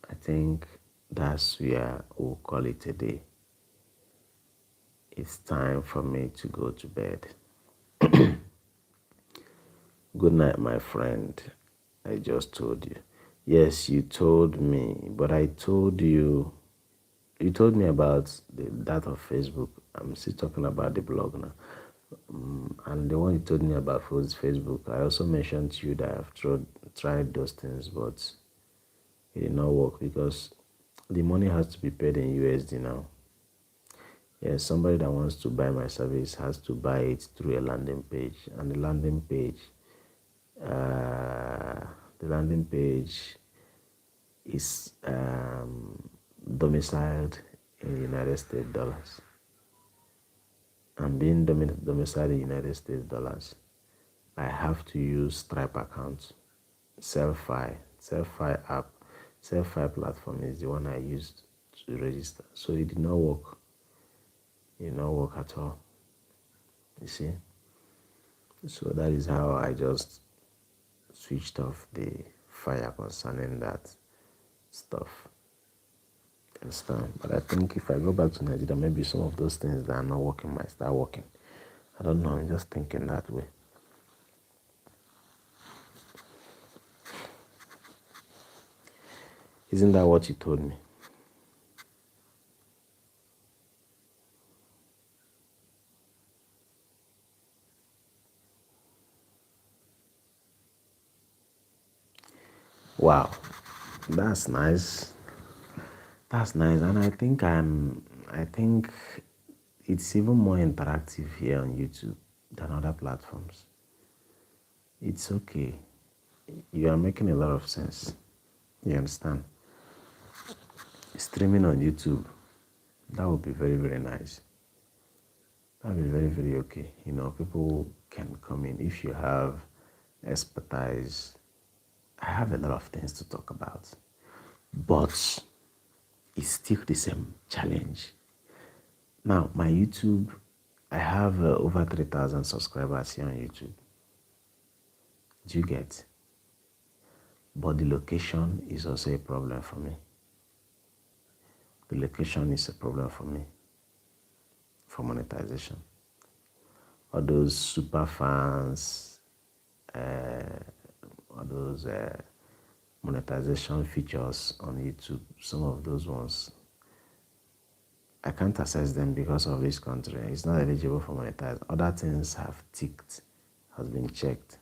I think that's where we'll call it a day. It's time for me to go to bed. Good night, my friend. I just told you. Yes, you told me, but I told you. You told me about that of Facebook. I'm still talking about the blog now. And the one you told me about was Facebook. I also mentioned to you that I've tried those things, but it did not work because the money has to be paid in USD now. Yes, somebody that wants to buy my service has to buy it through a landing page, and uh, the landing page is domiciled in United States dollars. And being domiciled in United States dollars, I have to use Stripe account. Selfie app, Selfie platform is the one I used to register. So it did not work. It did not work at all. You see? So that is how I just switched off the fire concerning that stuff. Understand? But I think if I go back to Nigeria, maybe some of those things that are not working might start working. I don't know. I'm just thinking that way. Isn't that what you told me? Wow, that's nice. That's nice, and I think it's even more interactive here on YouTube than other platforms. It's okay. You are making a lot of sense. You understand? Streaming on YouTube, that would be very, very nice. That would be very, very okay. You know, people can come in if you have expertise. I have a lot of things to talk about, but it's still the same challenge. Now, my YouTube, I have over 3,000 subscribers here on YouTube. Do you get? But the location is also a problem for me. The location is a problem for me for monetization. All those super fans, all those monetization features on YouTube, some of those ones, I can't access them because of this country. It's not eligible for monetization. Other things have ticked, has been checked.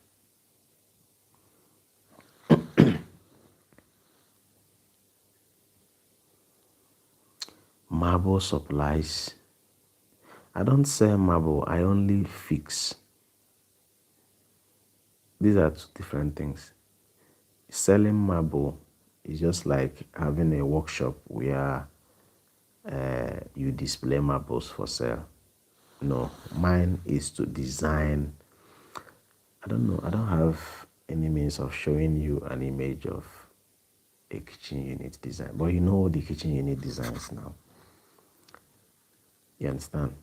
Marble supplies. I don't sell marble, I only fix. These are two different things. Selling marble is just like having a workshop where you display marbles for sale. No, mine is to design. I don't know, I don't have any means of showing you an image of a kitchen unit design, but you know the kitchen unit designs now. You understand?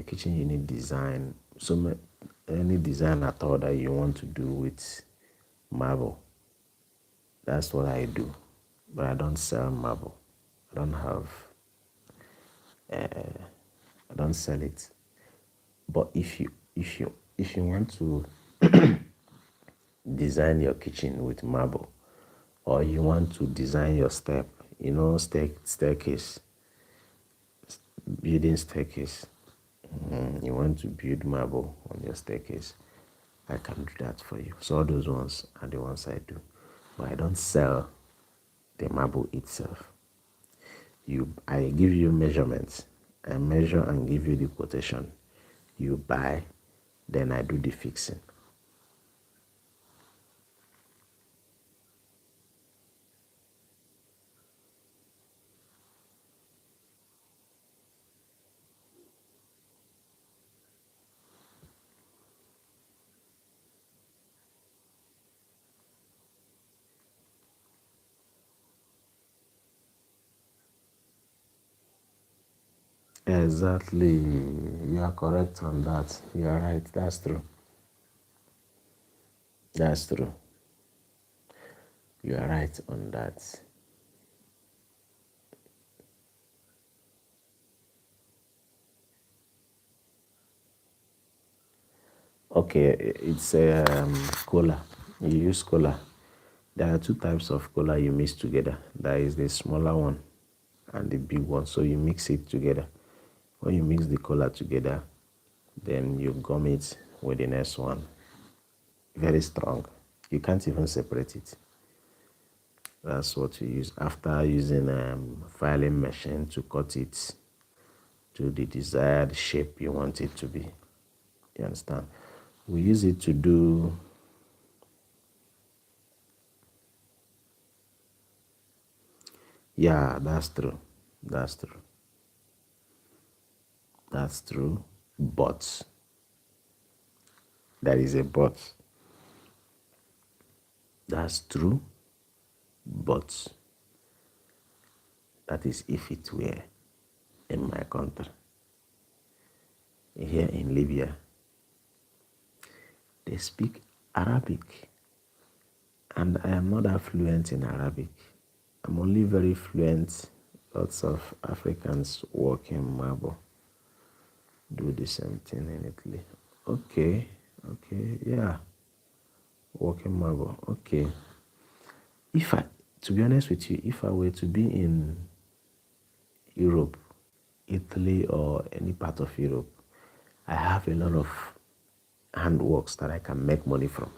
Kitchen unit design, any design at all that you want to do with marble, that's what I do. But I don't sell marble. I don't have. I don't sell it. But if you want to design your kitchen with marble, or you want to design your step, staircase, building staircase, You want to build marble on your staircase, I can do that for you. So all those ones are the ones I do. But I don't sell the marble itself. I give you measurements. I measure and give you the quotation. You buy, then I do the fixing. Exactly. You are correct on that. You are right. That's true. That's true. You are right on that. Okay, it's cola. You use cola. There are two types of cola you mix together. There is the smaller one and the big one. So you mix it together. When you mix the cola together, then you gum it with the next one. Very strong. You can't even separate it. That's what you use after using filing machine to cut it to the desired shape you want it to be. You understand? We use it to do. Yeah, that's true. That's true. That's true. But there is a but. That's true. But that is if it were in my country. Here in Libya, they speak Arabic. And I am not that fluent in Arabic. I'm only very fluent. Lots of Africans work in marble, do the same thing in Italy. Okay, okay, yeah, work in marble. Okay. If I, to be honest with you, if I were to be in Europe, Italy, or any part of Europe, I have a lot of handworks that I can make money from.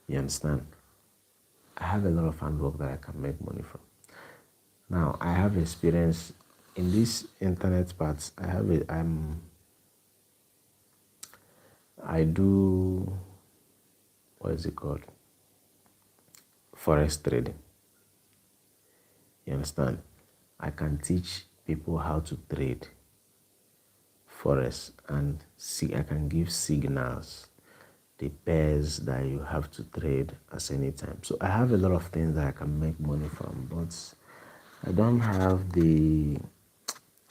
You understand? I have a lot of handwork that I can make money from. Now, I have experience in this internet parts. I do, what is it called? Forex trading. You understand? I can teach people how to trade forex and see, I can give signals, the pairs that you have to trade at any time. So I have a lot of things that I can make money from, but I don't have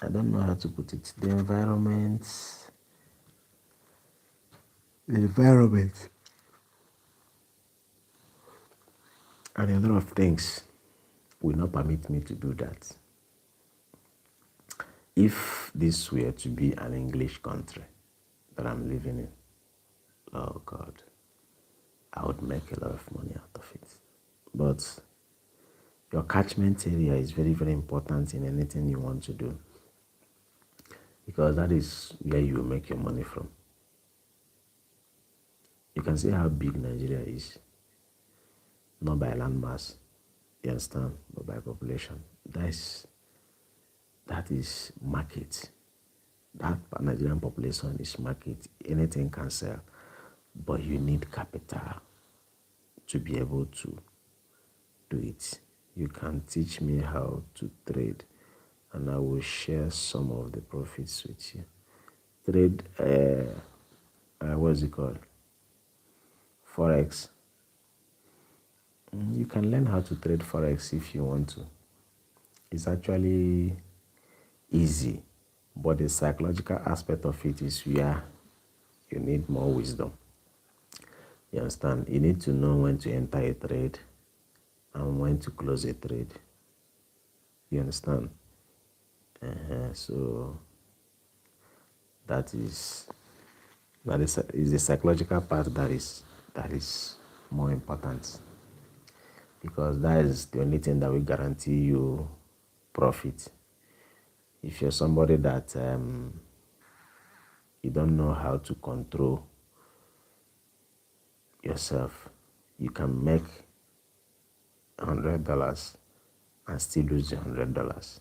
I don't know how to put it. The environment, and a lot of things will not permit me to do that. If this were to be an English country that I'm living in, oh God, I would make a lot of money out of it. But your catchment area is very, very important in anything you want to do, because that is where you make your money from. You can see how big Nigeria is, not by land mass, you understand, but by population. That is market. That Nigerian population is market. Anything can sell, but you need capital to be able to do it. You can teach me how to trade, and I will share some of the profits with you. Trade, what's it called? Forex. You can learn how to trade Forex if you want to. It's actually easy, but the psychological aspect of it is where you need more wisdom. You understand? You need to know when to enter a trade and when to close a trade. You understand? So that is the psychological part that is more important, because that is the only thing that will guarantee you profit. If you're somebody that you don't know how to control yourself, you can make $100 and still lose $100.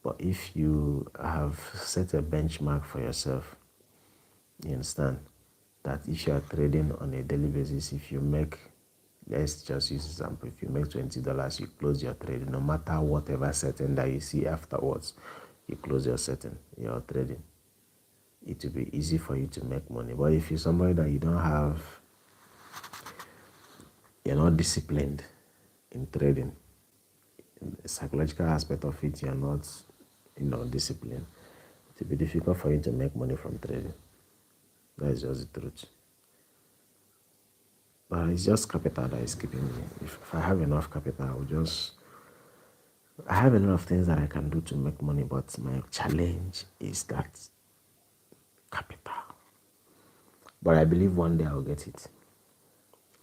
But if you have set a benchmark for yourself, you understand that if you are trading on a daily basis, if you make, let's just use example, if you make $20, you close your trade, no matter whatever setting that you see afterwards, you close your setting, your trading. It will be easy for you to make money. But if you're somebody that you don't have, you're not disciplined in trading, in the psychological aspect of it, you're not, disciplined, it will be difficult for you to make money from trading. That is just the truth. But it's just capital that is keeping me. If I have enough capital, I have a lot of things that I can do to make money, but my challenge is that capital. But I believe one day I'll get it.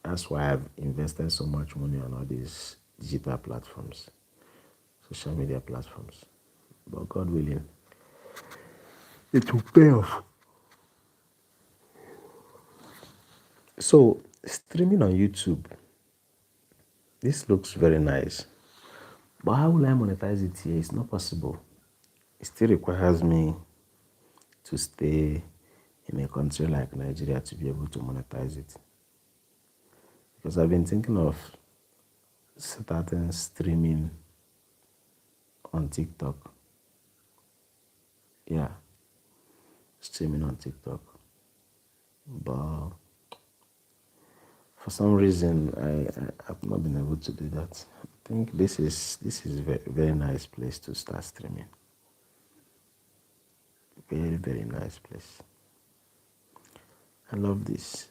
That's why I've invested so much money on all these digital platforms, social media platforms. But God willing, it will pay off. So, streaming on YouTube, this looks very nice. But how will I monetize it here? It's not possible. It still requires me to stay in a country like Nigeria to be able to monetize it. Because I've been thinking of starting streaming on TikTok. Yeah, streaming on TikTok. But for some reason, I have not been able to do that. I think this is very, very nice place to start streaming. Very, very nice place. I love this.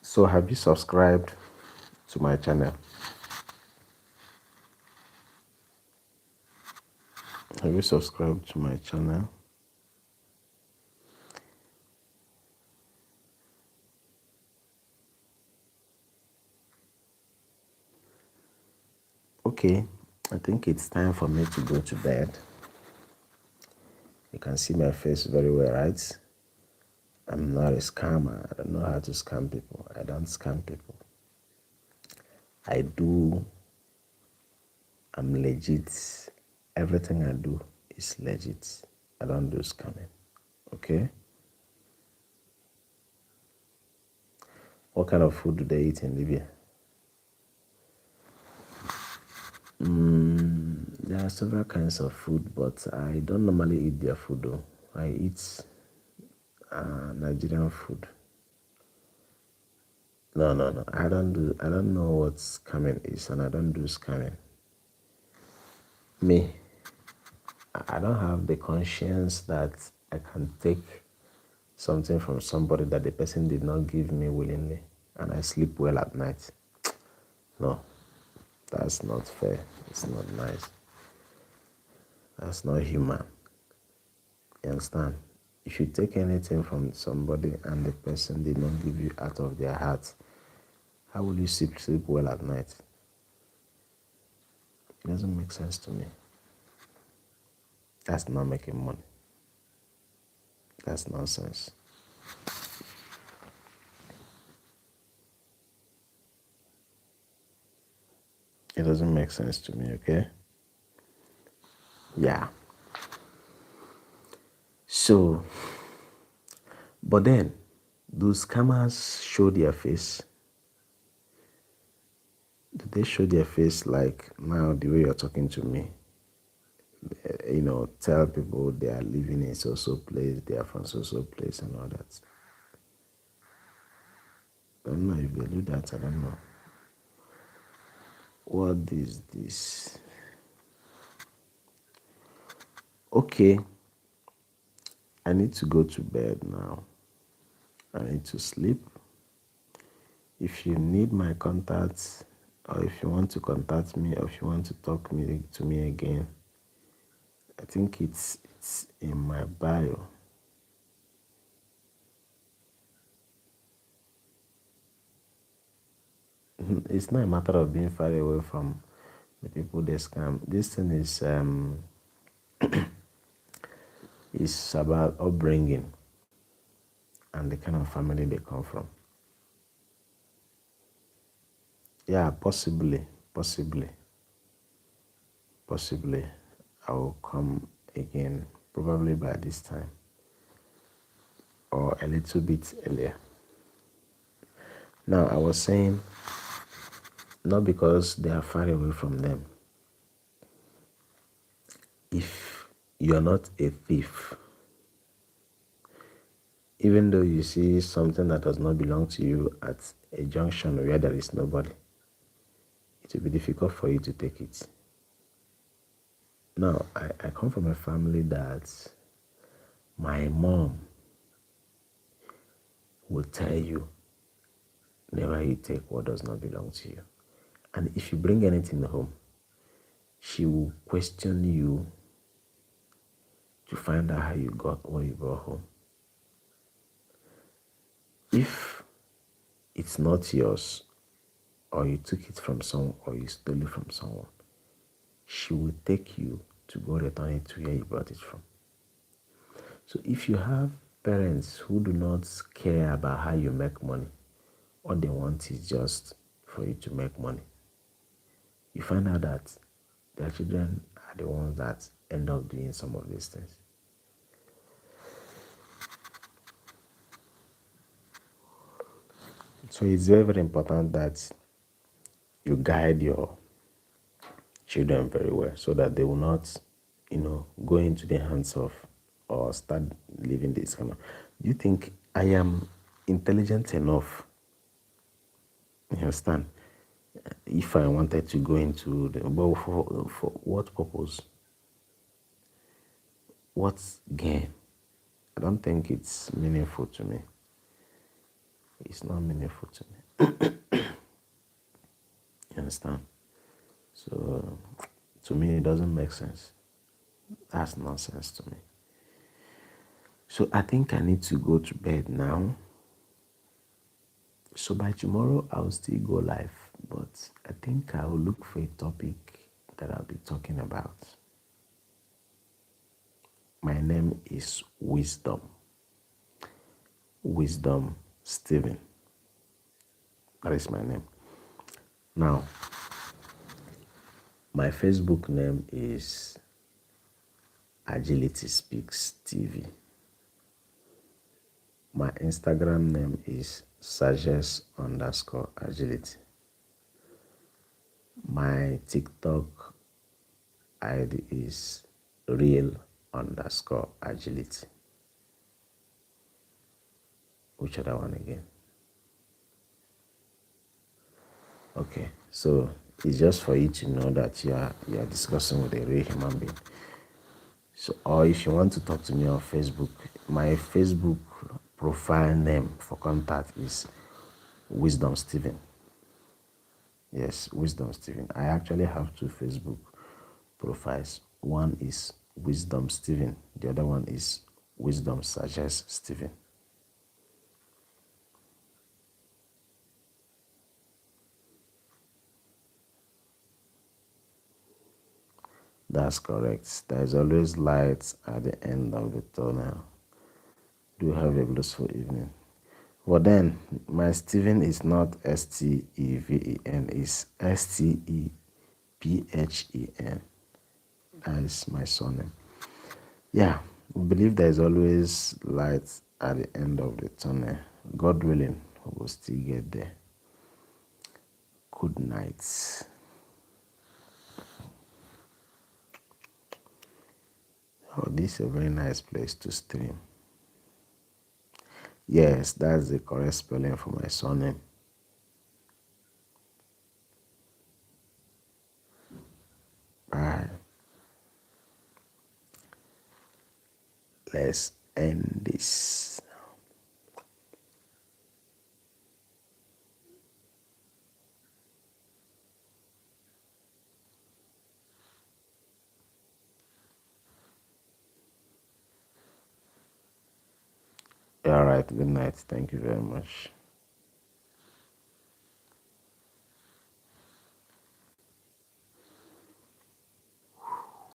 So have you subscribed to my channel? Have you subscribed to my channel? Okay, I think it's time for me to go to bed. You can see my face very well, right? I'm not a scammer. I don't know how to scam people. I don't scam people. I'm legit. Everything I do is legit. I don't do scamming. Okay? What kind of food do they eat in Libya? There are several kinds of food, but I don't normally eat their food though. I eat Nigerian food. No, no, no. I don't know what scamming is, and I don't do scamming. Me, I don't have the conscience that I can take something from somebody that the person did not give me willingly, and I sleep well at night. No, that's not fair. It's not nice. That's not human. You understand? If you take anything from somebody and the person did not give you out of their heart, how will you sleep well at night? It doesn't make sense to me. That's not making money. That's nonsense. It doesn't make sense to me, okay? Yeah. So, but then, do scammers show their face? Do they show their face like now the way you're talking to me? Tell people they are living in so place, they are from so place and all that. I don't know if they do that, I don't know. What is this? Okay, I need to go to bed now. I need to sleep. If you need my contacts, or if you want to contact me, or if you want to talk to me again, I think it's in my bio. It's not a matter of being far away from The people they scam. This thing is about upbringing and the kind of family they come from. Yeah, possibly, possibly. I will come again probably by this time or a little bit earlier. Now, I was saying, not because they are far away from them. If you're not a thief, even though you see something that does not belong to you at a junction where there is nobody, it will be difficult for you to take it. Now, I come from a family that my mom will tell you, never you take what does not belong to you. And if you bring anything home, she will question you to find out how you got what you brought home. If it's not yours, or you took it from someone, or you stole it from someone, she will take you to go return it to where you brought it from. So if you have parents who do not care about how you make money, all they want is just for you to make money, you find out that their children are the ones that end up doing some of these things. So it's very, very important that you guide your children very well so that they will not, go into the hands of or start living this kind of. Do you think I am intelligent enough? You understand? If I wanted to go into the, but for what purpose? What gain? I don't think it's meaningful to me. It's not meaningful to me. You understand? So to me, it doesn't make sense. That's nonsense to me. So I think I need to go to bed now. So by tomorrow, I'll still go live, but I think I will look for a topic that I'll be talking about. My name is Wisdom. Wisdom Steven. That is my name. Now, my Facebook name is Agility Speaks TV. My Instagram name is Sages_Agility. My TikTok ID is Real_Agility. Which other one again? Okay, so it's just for you to know that you are discussing with a real human being. So, or if you want to talk to me on Facebook, my Facebook profile name for contact is Wisdom Steven. Yes, Wisdom Steven. I actually have two Facebook profiles. One is Wisdom Steven. The other one is Wisdom Suggest Steven. That's correct. There is always light at the end of the tunnel. Do have a blissful evening. But then, my Steven is not Steven, it's Stephen. That is my surname. Yeah, we believe there is always light at the end of the tunnel. God willing, we will still get there. Good night. Oh, this is a very nice place to stream. Yes, that's the correct spelling for my surname. Right. Let's end this. All right. Good night. Thank you very much.